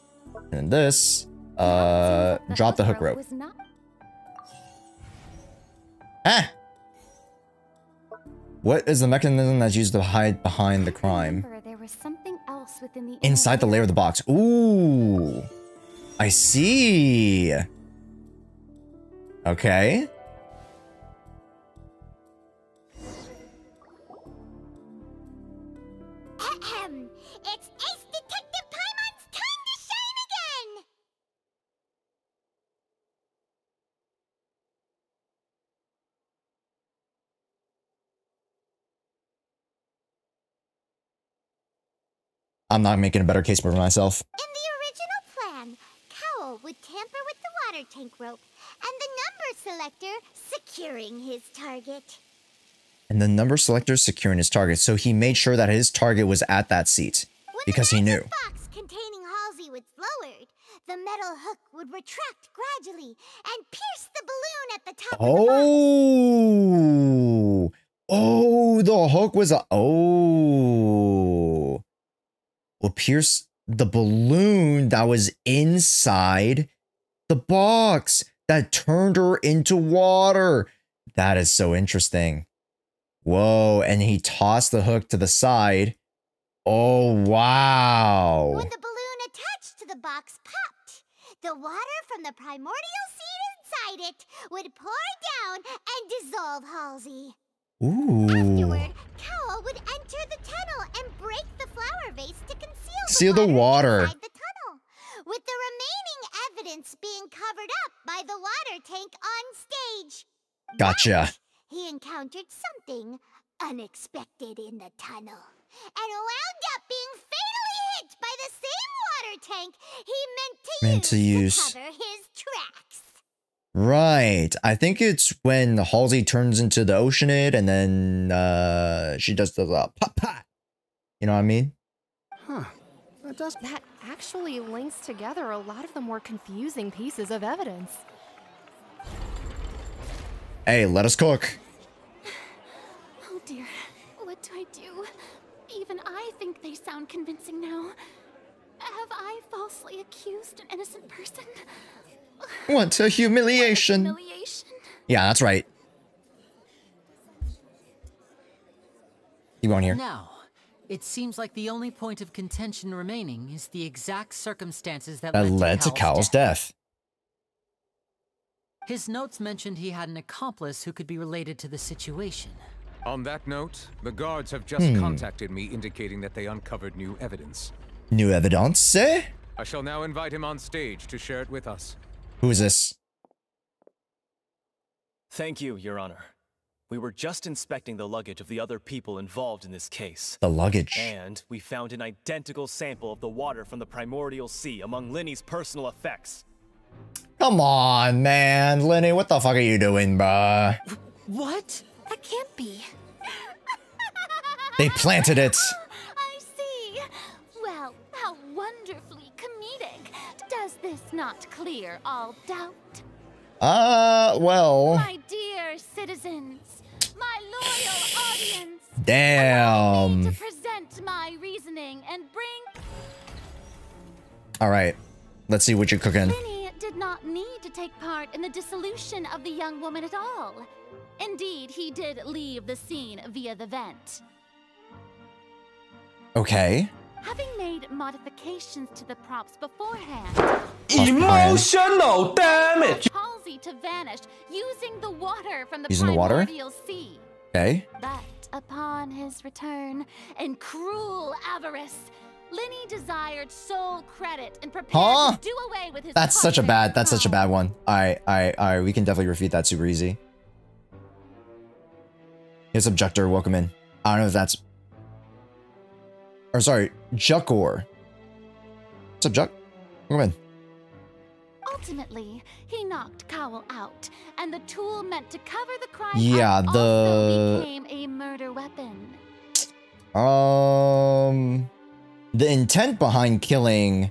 And then this. Drop the hook rope. Ah! What is the mechanism that's used to hide behind the crime? There was something else within the Inside the layer of the box. Ooh. I see. Okay. It's Ace Detective Paimon's time to shine again! I'm not making a better case for myself. In the original plan, Cowell would would tamper with the water tank rope, and the number selector securing his target. And the number selector securing his target. So he made sure that his target was at that seat because he knew. When the box containing Halsey was lowered, the metal hook would retract gradually and pierce the balloon at the top of the box. Oh, the hook was a... Oh. Will pierce the balloon that was inside the box that turned her into water. That is so interesting. Whoa, and he tossed the hook to the side. Oh, wow. When the balloon attached to the box popped, the water from the primordial seed inside it would pour down and dissolve Halsey. Ooh. Afterward, Cowl would enter the tunnel and break the flower vase to Seal the water. Inside the tunnel, with the remaining evidence being covered up by the water tank on stage. Gotcha. But he encountered something unexpected in the tunnel and wound up being fatally hit by the same water tank he meant to use to cover his tracks. Right. I think it's when Halsey turns into the Oceanid and then she does the pop pop. You know what I mean? Huh. That actually links together a lot of the more confusing pieces of evidence. Hey, let us cook. Oh dear, what do I do? Even I think they sound convincing now. Have I falsely accused an innocent person? What a humiliation. What a humiliation. Yeah, that's right. You want here? Now, it seems like the only point of contention remaining is the exact circumstances that led to Cowl's death. His notes mentioned he had an accomplice who could be related to the situation. On that note, the guards have just contacted me indicating that they uncovered new evidence. New evidence, eh? I shall now invite him on stage to share it with us. Who is this? Thank you, Your Honor. We were just inspecting the luggage of the other people involved in this case. The luggage. And we found an identical sample of the water from the primordial sea among Linny's personal effects. Come on, man. Lenny, what the fuck are you doing, bruh? What? That can't be. They planted it. I see. Well, how wonderfully comedic. Does this not clear all doubt? Well. My dear citizens, my loyal audience. Damn. Allow me to present my reasoning and bring... All right. Let's see what you're cooking. Linny did not need to take part in the dissolution of the young woman at all. Indeed, he did leave the scene via the vent. Okay. Having made modifications to the props beforehand, Emotional damage. Halsey to vanish using the water from the water? primordial sea. Okay. But upon his return, in cruel avarice, Linny desired sole credit and prepared to do away with his That's such a bad one. All right, we can definitely refute that super easy. Here's Objector, welcome in. I don't know if that's... Or sorry, Juckor. What's up, Juck? Welcome in. Ultimately, he knocked Cowl out, and the tool meant to cover the crime also became a murder weapon. The intent behind killing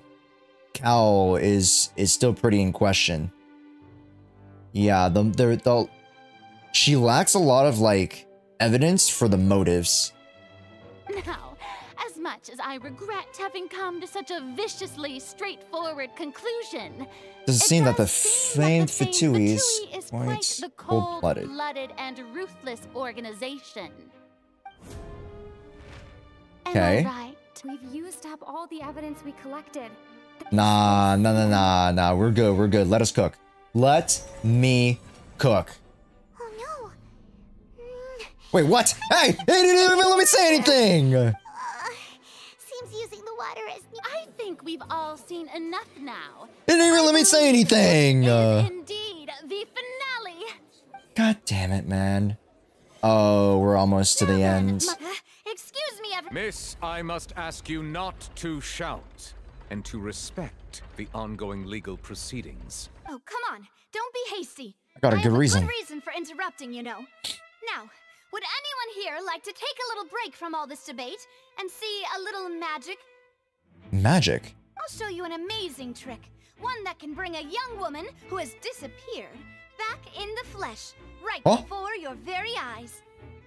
Cowl is still pretty in question. Yeah, she lacks a lot of like evidence for the motives. Now, as much as I regret having come to such a viciously straightforward conclusion, Does it seem that the famed Fatui is quite quite the cold-blooded? cold-blooded and ruthless organization. Okay. Am I right? We've used up all the evidence we collected. Nah. We're good. Let us cook. Let me cook. Oh no. Wait, what? Hey! He didn't even let me say anything! Seems using the water as... I think we've all seen enough now. He didn't even let me say anything! Indeed, the finale. God damn it, man. Oh, we're almost to the end. Excuse me, Miss, I must ask you not to shout. and to respect the ongoing legal proceedings. Oh, come on. Don't be hasty. I got a good reason. Good reason for interrupting, you know. Now, would anyone here like to take a little break from all this debate and see a little magic? Magic? I'll show you an amazing trick. One that can bring a young woman who has disappeared back in the flesh, right before your very eyes.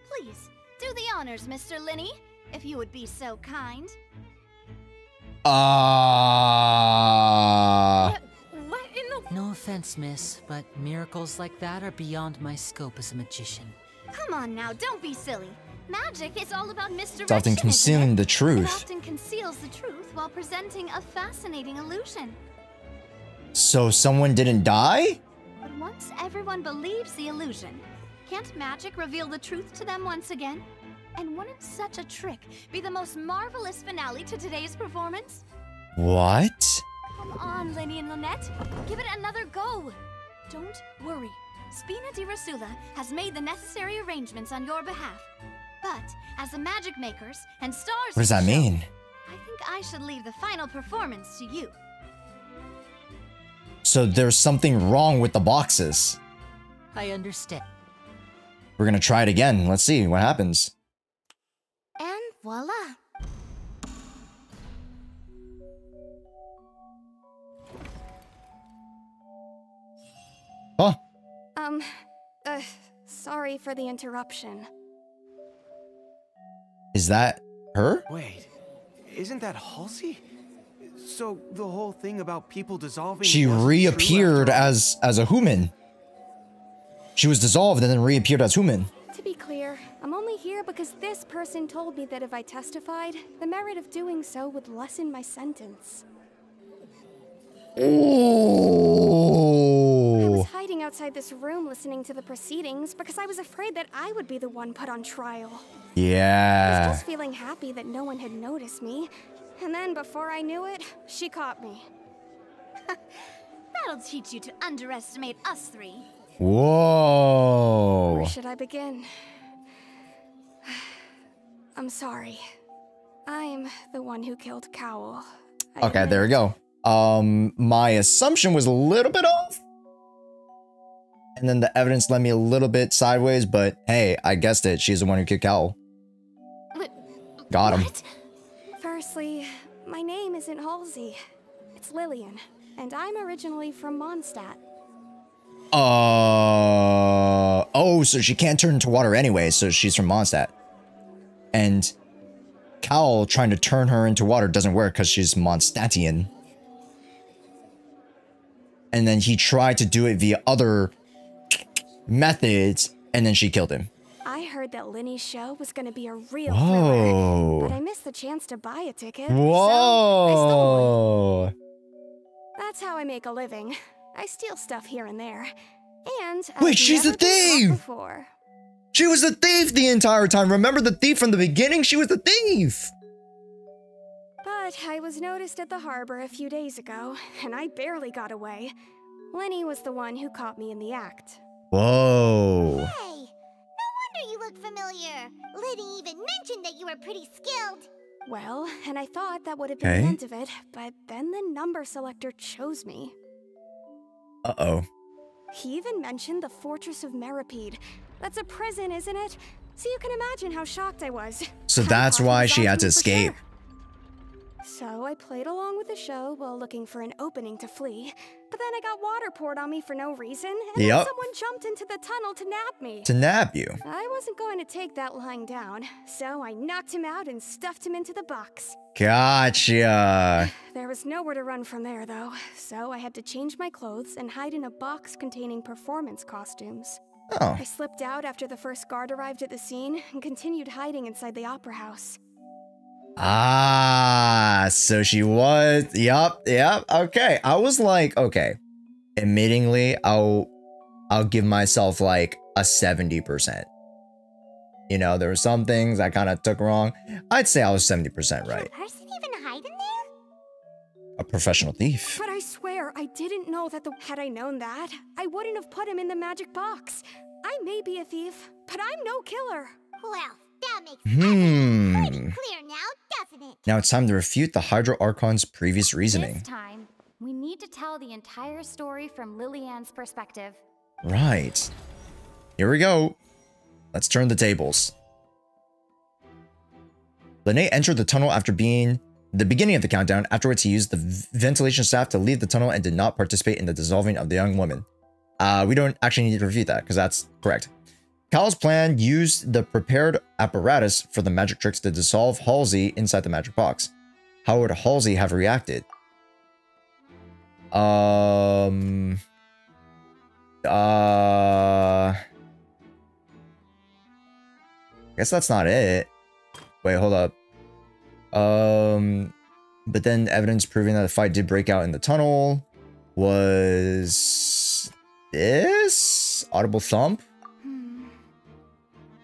Please, do the honors, Mr. Linny, if you would be so kind. What in the... No offense, miss, but miracles like that are beyond my scope as a magician. Come on now, don't be silly. Magic is all about misdirection. It's often concealing the truth. It often conceals the truth while presenting a fascinating illusion. So someone didn't die? But once everyone believes the illusion, can't magic reveal the truth to them once again? And wouldn't such a trick be the most marvelous finale to today's performance? What? Come on, Linny and Lynette. Give it another go. Don't worry. Spina di Rasula has made the necessary arrangements on your behalf. But, as the magic makers and stars What does that mean? I think I should leave the final performance to you. So there's something wrong with the boxes. I understand. We're gonna try it again. Let's see what happens. And voila. Huh? Sorry for the interruption. Is that her? Wait, isn't that Halsey? So the whole thing about people dissolving... She reappeared as a human. She was dissolved and then reappeared as human. To be clear, I'm only here because this person told me that if I testified, the merit of doing so would lessen my sentence. Oh. I was hiding outside this room listening to the proceedings because I was afraid that I would be the one put on trial. Yeah. I was just feeling happy that no one had noticed me. And then before I knew it, she caught me. That'll teach you to underestimate us three. Whoa. Where should I begin? I'm sorry. I'm the one who killed Cowl. Okay, there we go. My assumption was a little bit off. And then the evidence led me a little bit sideways, but hey, I guessed it. She's the one who killed Cowl. Got him. Firstly, my name isn't Halsey. It's Lillian, and I'm originally from Mondstadt. Oh, so she can't turn into water anyway, so she's from Mondstadt. And Cowl trying to turn her into water doesn't work because she's Mondstadtian. And then he tried to do it via other methods, and then she killed him. I heard that Linny's show was going to be a real Whoa. thriller, but I missed the chance to buy a ticket. Whoa. So I stole one. That's how I make a living. I steal stuff here and there. And wait, she's a thief! She was a thief the entire time. Remember the thief from the beginning? She was the thief! But I was noticed at the harbor a few days ago, and I barely got away. Linny was the one who caught me in the act. Whoa. Hey, no wonder you look familiar. Liddy even mentioned that you were pretty skilled. Well, and I thought that would have been the end of it, but then the number selector chose me. Uh-oh. He even mentioned the Fortress of Meripede. That's a prison, isn't it? So you can imagine how shocked I was. So that's why she had to escape. So I played along with the show while looking for an opening to flee. But then I got water poured on me for no reason, and then someone jumped into the tunnel to nab me. To nab you? I wasn't going to take that lying down, so I knocked him out and stuffed him into the box. Gotcha. There was nowhere to run from there, though, so I had to change my clothes and hide in a box containing performance costumes. Oh. I slipped out after the first guard arrived at the scene and continued hiding inside the opera house. Ah, so she was, yep, okay. I was like, okay, admittingly, I'll give myself like a 70%. You know, there were some things I kind of took wrong. I'd say I was 70% right. Can a person even hide in there? A professional thief. But I swear, I didn't know that had I known that, I wouldn't have put him in the magic box. I may be a thief, but I'm no killer. Well, that makes everything clear now, doesn't it? Now it's time to refute the Hydro Archon's previous reasoning. This time, we need to tell the entire story from Lillian's perspective. Right. Here we go. Let's turn the tables. Lene entered the tunnel after being the beginning of the countdown. Afterwards, he used the ventilation staff to leave the tunnel and did not participate in the dissolving of the young woman. We don't actually need to refute that because that's correct. Cowell's plan used the prepared apparatus for the magic tricks to dissolve Halsey inside the magic box. How would Halsey have reacted? I guess that's not it. Wait, hold up. But then evidence proving that the fight did break out in the tunnel was this audible thump.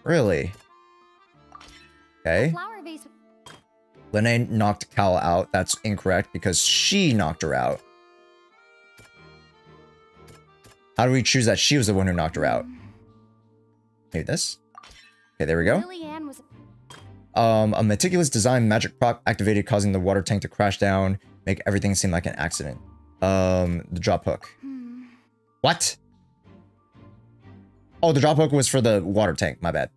Really? Okay. Lene knocked Cowell out. That's incorrect because she knocked her out. How do we choose that she was the one who knocked her out? Maybe this? Okay, there we go. A meticulous design magic prop activated, causing the water tank to crash down, make everything seem like an accident. The drop hook. What? Oh, the drop hook was for the water tank. My bad.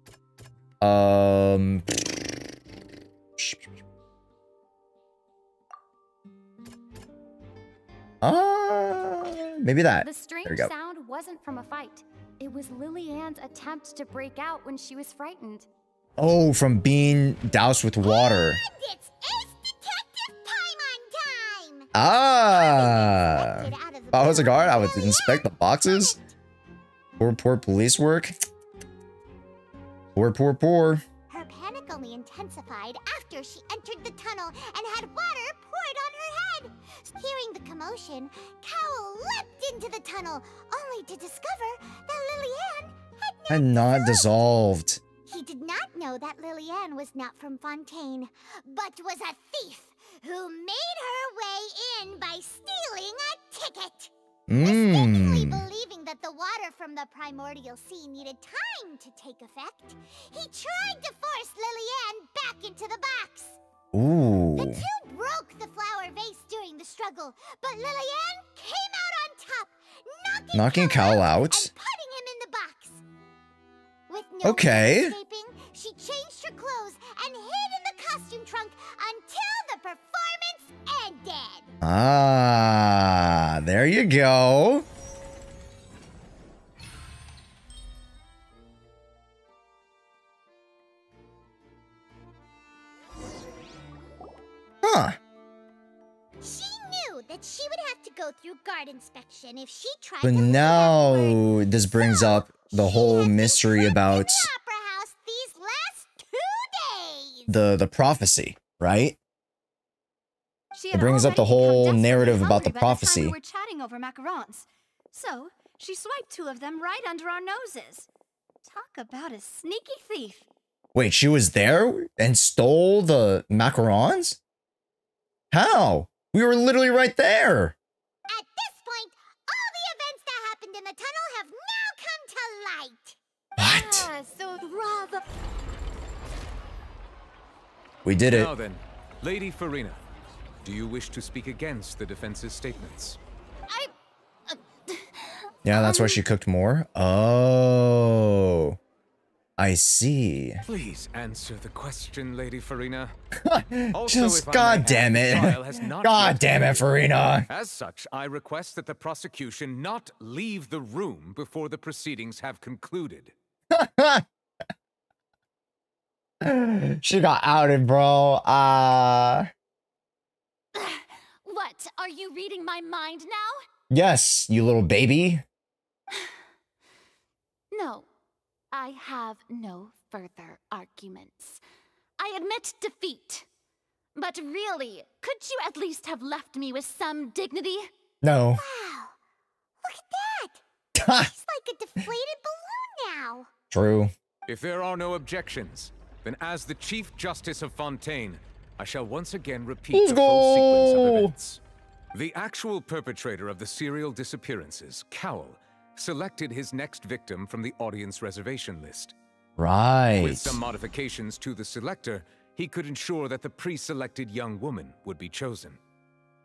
Maybe that. The strange There we go. sound wasn't from a fight. It was Lillian's attempt to break out when she was frightened. Oh, from being doused with water. It's Ace Detective time on time! Ah! If I was a guard, I would inspect the boxes. Poor police work. Poor. Her panic only intensified after she entered the tunnel and had water poured on her head. Hearing the commotion, Cowell leapt into the tunnel, only to discover that Lillian had not dissolved. He did not know that Lillian was not from Fontaine, but was a thief who made her way in by stealing a ticket. Mistakenly believing that the water from the primordial sea needed time to take effect, he tried to force Lillian back into the box. Ooh. The two broke the flower vase during the struggle, but Lillian came out on top, knocking Cowell out. and putting him in the box. With no Okay. escaping, she changed her clothes and hid in the costume trunk until the performance ended. Ah, there you go. Huh. She knew that she would have to go through guard inspection if she tried But to now this brings up the whole mystery about these last 2 days. the prophecy, right? She It had brings up the already become whole desperately narrative about the hungry by time prophecy. we were chatting over macarons. So, she swiped 2 of them right under our noses. Talk about a sneaky thief. Wait, she was there and stole the macarons? How? We were literally right there. At this point, all the events that happened in the tunnel have now come to light. What? Ah, so rather. We did it. Now then, Lady Farina, do you wish to speak against the defense's statements? Yeah, that's why she cooked more. Oh, I see. Please answer the question, Lady Farina. Just God damn it. God damn it, Farina. As such, I request that the prosecution not leave the room before the proceedings have concluded. She got outed, bro. What? Are you reading my mind now? Yes, you little baby. No, I have no further arguments. I admit defeat. But really, could you at least have left me with some dignity? No. Wow, look at that. She's like a deflated balloon now. True. If there are no objections, then as the Chief Justice of Fontaine, I shall once again repeat the full sequence of events. The actual perpetrator of the serial disappearances, Cowell, selected his next victim from the audience reservation list. Right. With some modifications to the selector, he could ensure that the pre-selected young woman would be chosen.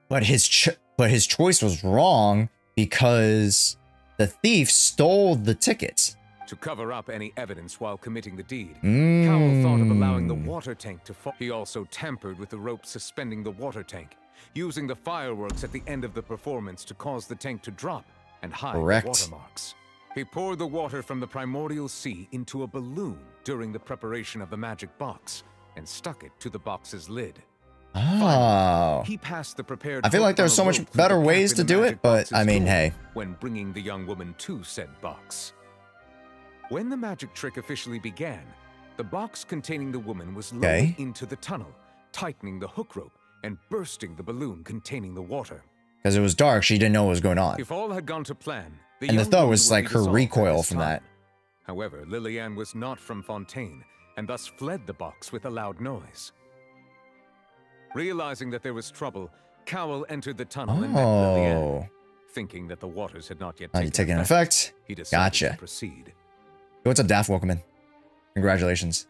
But his choice was wrong because the thief stole the tickets. To cover up any evidence while committing the deed, Cowell thought of allowing the water tank to fall. He also tampered with the rope suspending the water tank, using the fireworks at the end of the performance to cause the tank to drop and hide the watermarks. He poured the water from the primordial sea into a balloon during the preparation of the magic box and stuck it to the box's lid. Oh. Finally, he passed the prepared I feel like there's so much better ways to do it, but I mean, hey. When bringing the young woman to said box. When the magic trick officially began, the box containing the woman was lowered into the tunnel, tightening the hook rope and bursting the balloon containing the water. Because it was dark, she didn't know what was going on. If all had gone to plan, and the thought was like her recoil from that. However, Lillian was not from Fontaine, and thus fled the box with a loud noise. Realizing that there was trouble, Cowell entered the tunnel and met Lillian. Thinking that the waters had not yet taken effect, he decided gotcha. to proceed. What's up, Daft? Welcome in. Congratulations.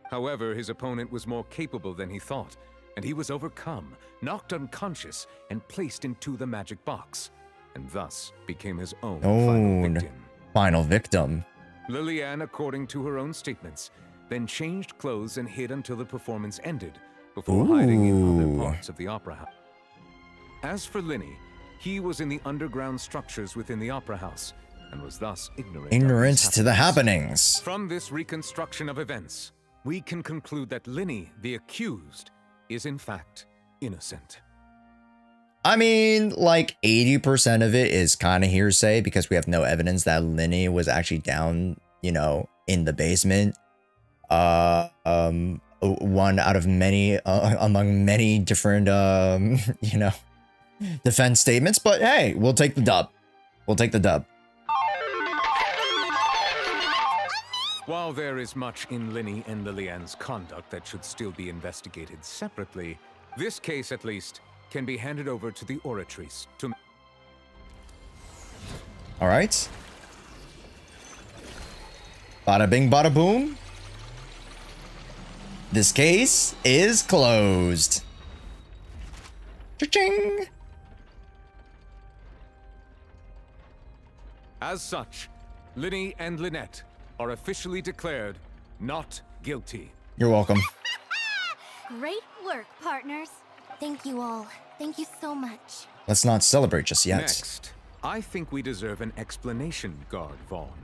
However, his opponent was more capable than he thought, and he was overcome, knocked unconscious, and placed into the magic box, and thus became his own final victim. Lillian, according to her own statements, then changed clothes and hid until the performance ended, before hiding in other parts of the opera house. As for Linny, he was in the underground structures within the opera house, and was thus ignorant to the happenings. From this reconstruction of events, we can conclude that Linny, the accused, is in fact innocent. I mean, like 80% of it is kind of hearsay because we have no evidence that Linny was actually down, you know, in the basement. One out of many, among many different, you know, defense statements. But hey, we'll take the dub. We'll take the dub. While there is much in Linny and Lillian's conduct that should still be investigated separately, this case, at least, can be handed over to the Oratrice to... All right. Bada bing, bada boom. This case is closed. Cha-ching. As such, Linny and Lynette are officially declared not guilty. You're welcome. Great work, partners. Thank you all. Thank you so much. Let's not celebrate just yet. Next, I think we deserve an explanation, Guard Vaughn.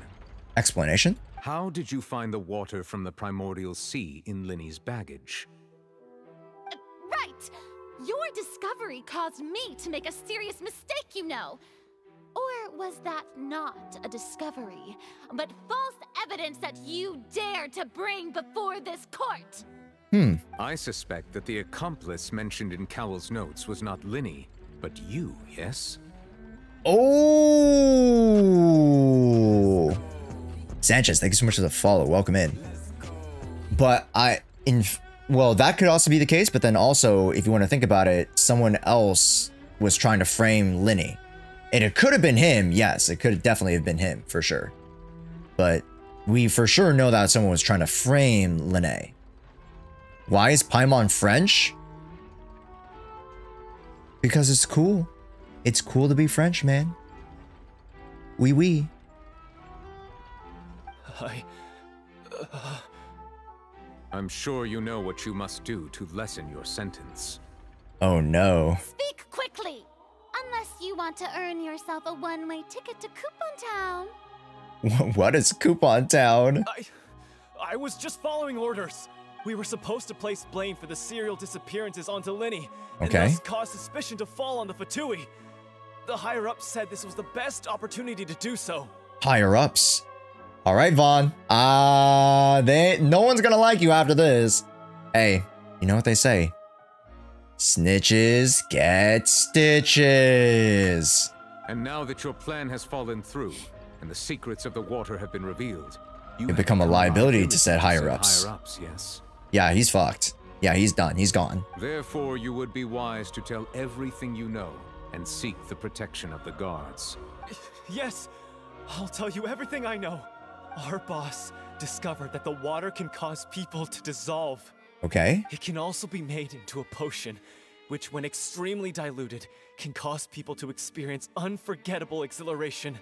Explanation? How did you find the water from the primordial sea in Linny's baggage? Right! Your discovery caused me to make a serious mistake, you know. Or was that not a discovery, but false evidence that you dared to bring before this court? I suspect that the accomplice mentioned in Cowell's notes was not Linny, but you, yes? Oh! Sanchez, thank you so much for the follow. Welcome in. But well, that could also be the case, but then also, if you want to think about it, someone else was trying to frame Linny. And it could have been him, yes, it could definitely have been him, for sure. But we for sure know that someone was trying to frame Linné. Why is Paimon French? Because it's cool. It's cool to be French, man. Oui, oui. I'm sure you know what you must do to lessen your sentence. Oh no. Speak quickly! Unless you want to earn yourself a one-way ticket to Coupon Town. What is Coupon Town? I was just following orders. We were supposed to place blame for the serial disappearances onto Linny, and thus cause suspicion to fall on the Fatui. The higher-ups said this was the best opportunity to do so. Higher-ups? All right, Vaughn. No one's gonna like you after this. Hey, you know what they say? Snitches get stitches. And now that your plan has fallen through, and the secrets of the water have been revealed, you have become a liability to said higher-ups. Yes. Yeah, he's fucked. Yeah, he's done. He's gone. Therefore, you would be wise to tell everything you know and seek the protection of the guards. Yes, I'll tell you everything I know. Our boss discovered that the water can cause people to dissolve. Okay. It can also be made into a potion, which when extremely diluted, can cause people to experience unforgettable exhilaration.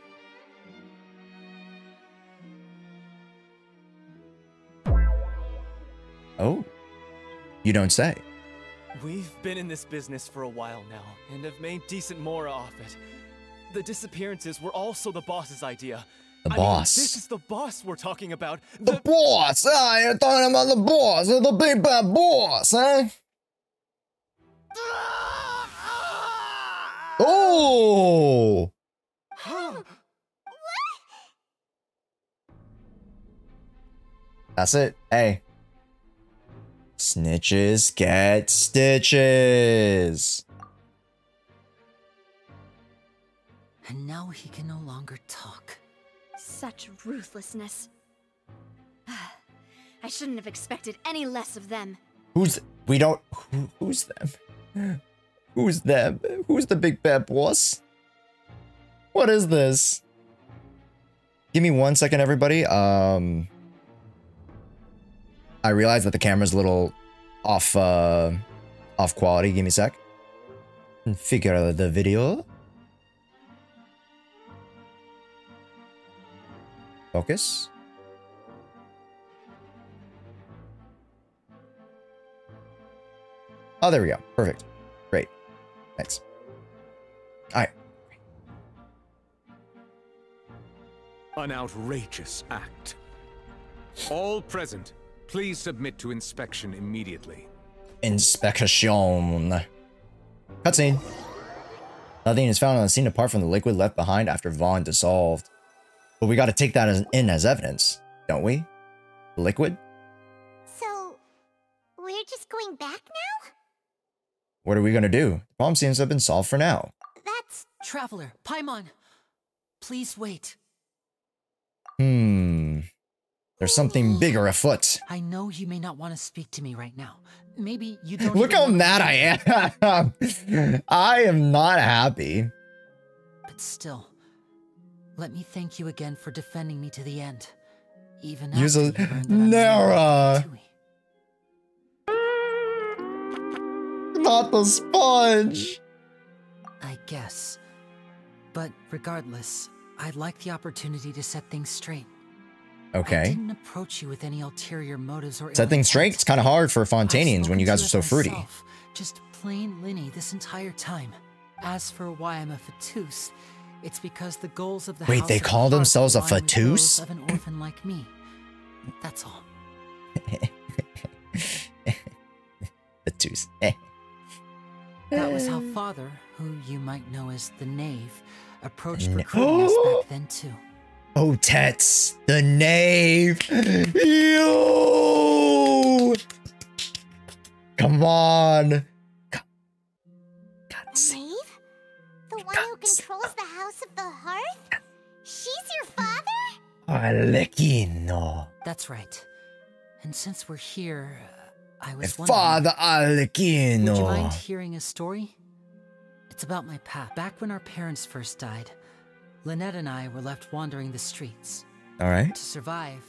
Oh. You don't say. We've been in this business for a while now, and have made decent mora off it. The disappearances were also the boss's idea. The boss. This is the boss we're talking about. The boss! Ah, you're talking about the boss, the big bad boss, huh? Oh! That's it. Hey. Snitches get stitches. And now he can no longer talk. Such ruthlessness. I shouldn't have expected any less of them. Who's them? Who's them? Who's the big bad boss? What is this? Give me 1 second, everybody. I realize that the camera's a little off quality. Give me a sec. And figure out the video. Focus. Oh, there we go. Perfect. Great. Thanks. All right. An outrageous act. All present, please submit to inspection immediately. Inspection. Cutscene. Nothing is found on the scene apart from the liquid left behind after Vaughn dissolved. But we got to take that as evidence, don't we? The liquid? So, we're just going back now? What are we going to do? The problem seems to have been solved for now. That's... Traveler, Paimon, please wait. There's something bigger afoot. I know you may not want to speak to me right now. Maybe you don't. Look how mad I am. I am not happy. But still, let me thank you again for defending me to the end. Even Use after a you learned that Nara. Not the sponge. I guess. But regardless, I'd like the opportunity to set things straight. Okay. I didn't approach you with any ulterior motives or Set things straight? It's kind of hard for Fontainians when you guys are so fruity. Just plain Linny this entire time. As for why I'm a Fatous, it's because the goals of the Wait, house they call themselves a align with Fatous? those of an orphan like me. That's all. Fatous. That was how Father, who you might know as the Knave, approached recruiting us back then too. Oh, Tets, the knave. You. Come on. The knave? The one who controls the House of the Hearth? She's your father? Arlecchino. That's right. And since we're here, I was wondering... Father Arlecchino. Would you mind hearing a story? It's about my past. Back when our parents first died, Lynette and I were left wandering the streets. All right. To survive,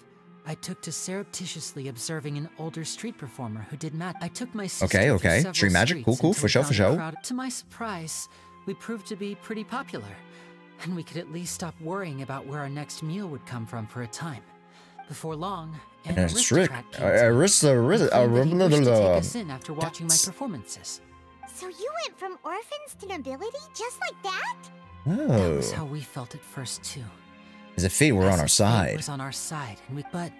I took to surreptitiously observing an older street performer who did magic. I took my sister Okay. through several Street magic. Cool. streets For until sure. we found a crowd. To my surprise, we proved to be pretty popular, and we could at least stop worrying about where our next meal would come from for a time. Before long, an aristocrat came to me and claimed that he wished to take us in after watching my performances. So you went from orphans to nobility just like that? That was how we felt at first too. As if fate were on our side. Fate was on our side, but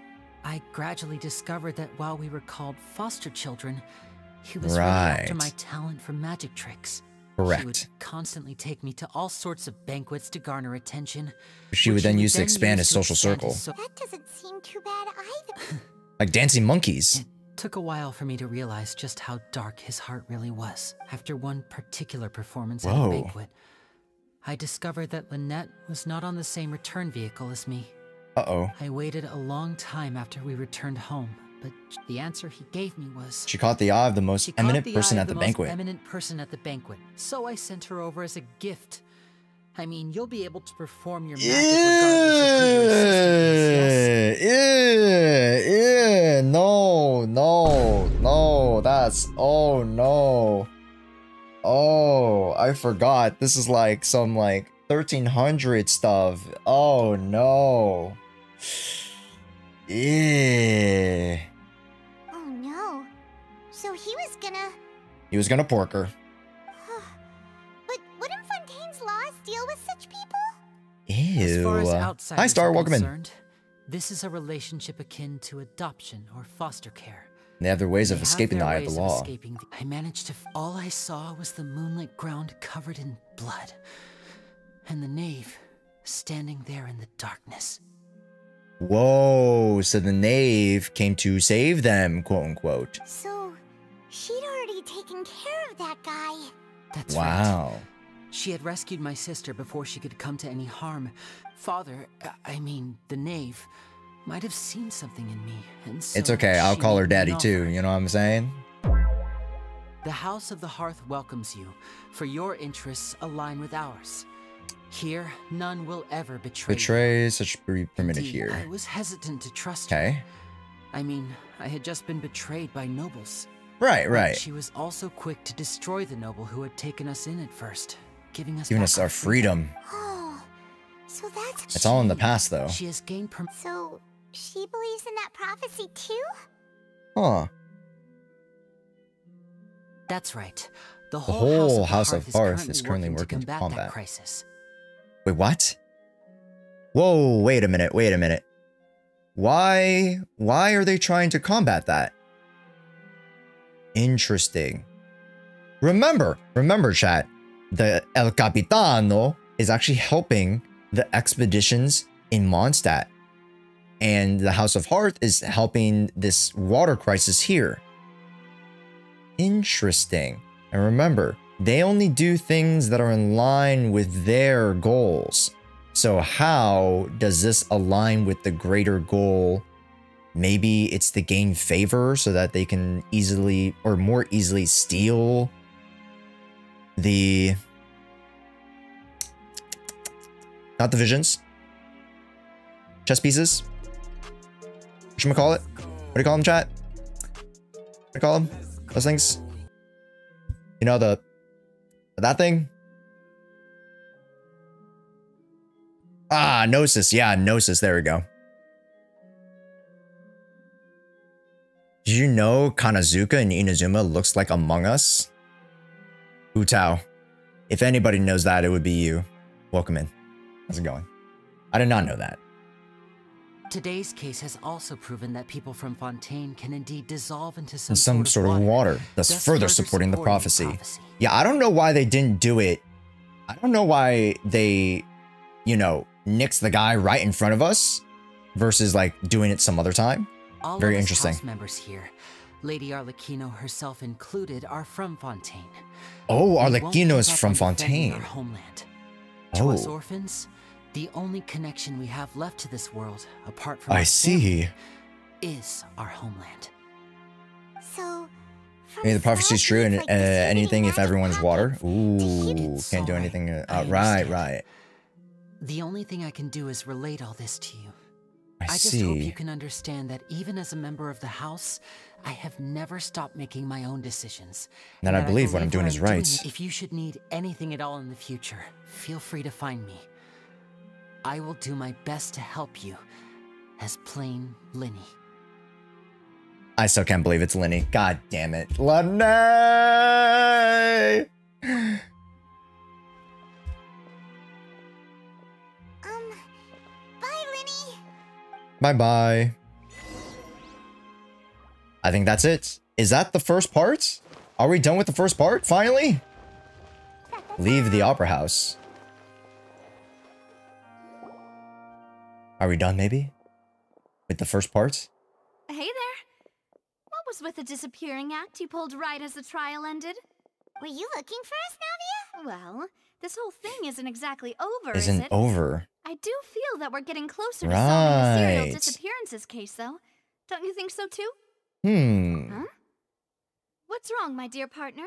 I gradually discovered that while we were called foster children, he was really after my talent for magic tricks. Correct. He would constantly take me to all sorts of banquets to garner attention. She would then use to expand his social circle. That doesn't seem too bad either. Like dancing monkeys. It took a while for me to realize just how dark his heart really was. After one particular performance at a banquet, I discovered that Lynette was not on the same return vehicle as me. Uh-oh. I waited a long time after we returned home, but the answer he gave me was... She caught the eye of the most eminent person at the banquet. Eminent person at the banquet. So I sent her over as a gift. I mean, you'll be able to perform your magic regardless of who your assistant is, yes? No. boss. Oh no. Oh, I forgot. This is like some like 1300 stuff. Oh no. Yeah. Oh no. So he was gonna pork her. But wouldn't Fontaine's laws deal with such people? Ew. As far as outsiders Hi, Star. are Welcome in. concerned, this is a relationship akin to adoption or foster care. They have their ways of They have escaping the their eye of the ways law. I managed to. All I saw was the moonlit ground covered in blood, and the knave standing there in the darkness. Whoa, so the knave came to save them, quote unquote. So, she'd already taken care of that guy. That's wow. Right. She had rescued my sister before she could come to any harm. Father, I mean, the knave, might have seen something in me, and so It's okay, I'll call her daddy too, you know what I'm saying? The House of the Hearth welcomes you, for your interests align with ours. Here, none will ever betray Betray such be permitted Indeed, here. I was hesitant to trust her. Okay. I mean, I had just been betrayed by nobles. Right, But right. she was also quick to destroy the noble who had taken us in at first, giving us Our freedom. Oh, so that's... It's all in the past, though. She has gained So, she believes in that prophecy too? Huh. That's right. The whole House of Hearth is currently working to combat combat. that crisis. Wait, what? Whoa, wait a minute, wait a minute. Why are they trying to combat that? Interesting. Remember, chat, the El Capitano is actually helping the expeditions in Mondstadt. And the House of Hearth is helping this water crisis here. Interesting. And remember, they only do things that are in line with their goals. So how does this align with the greater goal? Maybe it's to gain favor so that they can easily or more easily steal the... not the visions. Chess pieces. Whatchamacallit? What do you call them, chat? What do you call them? Those things? You know, that thing? Ah, Gnosis. Yeah, Gnosis. There we go. Did you know Kanazuka in Inazuma looks like Among Us? Utao. If anybody knows that, it would be you. Welcome in. How's it going? I did not know that. Today's case has also proven that people from Fontaine can indeed dissolve into some sort of water, thus further supporting the prophecy. Yeah, I don't know why they didn't do it. I don't know why they, you know, nixed the guy right in front of us versus like doing it some other time. All Very of us interesting. House members here, Lady Arlecchino herself included, are from Fontaine. Oh, We won't Arlecchino is give up from on defending Fontaine. Our homeland. To us Oh, orphans, the only connection we have left to this world, apart from I our see. family, is our homeland. So, Maybe the prophecy is true and anything if everyone's water. Ooh, can't do anything. Right, right. The only thing I can do is relate all this to you. I just hope see. you can understand that even as a member of the house, I have never stopped making my own decisions. That and I believe what I'm doing what is right. If you should need anything at all in the future, feel free to find me. I will do my best to help you, as plain Linny. I still can't believe it's Linny. God damn it. Linny! Bye, Linny. Bye-bye. I think that's it. Is that the first part? Are we done with the first part, finally? Leave the opera house. Are we done, maybe? With the first part? Hey there. What was with the disappearing act you pulled right as the trial ended? Were you looking for us, Navia? Well, this whole thing isn't exactly over, is Isn't it? over. I do feel that we're getting closer to solving the serial Right. disappearances case, though. Don't you think so, too? Hmm. What's wrong, my dear partner?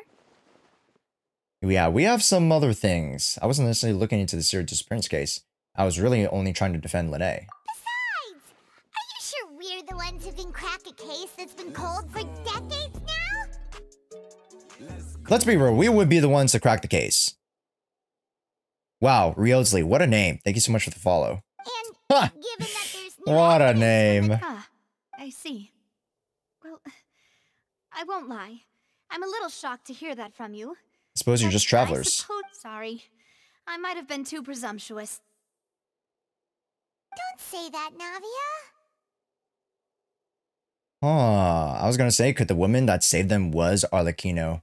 Yeah, we have some other things. I wasn't necessarily looking into the serial disappearance case. I was really only trying to defend Lene. Besides, are you sure we're the ones who can crack a case that's been cold for decades now? Let's be real, we would be the ones to crack the case. Wow, Riosley, what a name. Thank you so much for the follow. And huh. given that there's What a name. Ah, I see. Well, I won't lie. I'm a little shocked to hear that from you. I suppose you're just travelers. Sorry. I might have been too presumptuous. Don't say that, Navia. I was gonna say, could the woman that saved them was Arlecchino?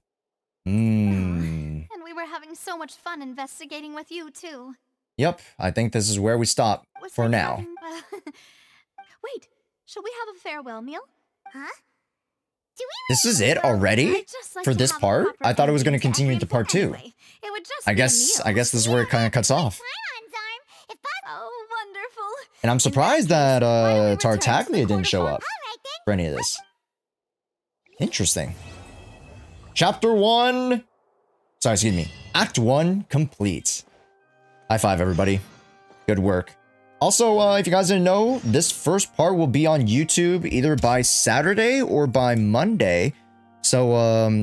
And we were having so much fun investigating with you, too. Yep, I think this is where we stop for now. Wait, should we have a farewell meal? Huh? This is it already? For this part? I thought it was going to continue into part 2. I guess this is where it kind of cuts off. Oh, wonderful. And I'm surprised that Tartaglia didn't show up for any of this. Interesting. Chapter 1. Sorry, excuse me. Act 1 complete. High five, everybody. Good work. Also, if you guys didn't know, this first part will be on YouTube either by Saturday or by Monday. So,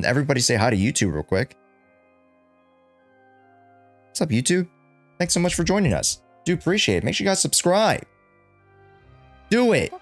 everybody say hi to YouTube real quick. What's up, YouTube? Thanks so much for joining us. Do appreciate it. Make sure you guys subscribe. Do it.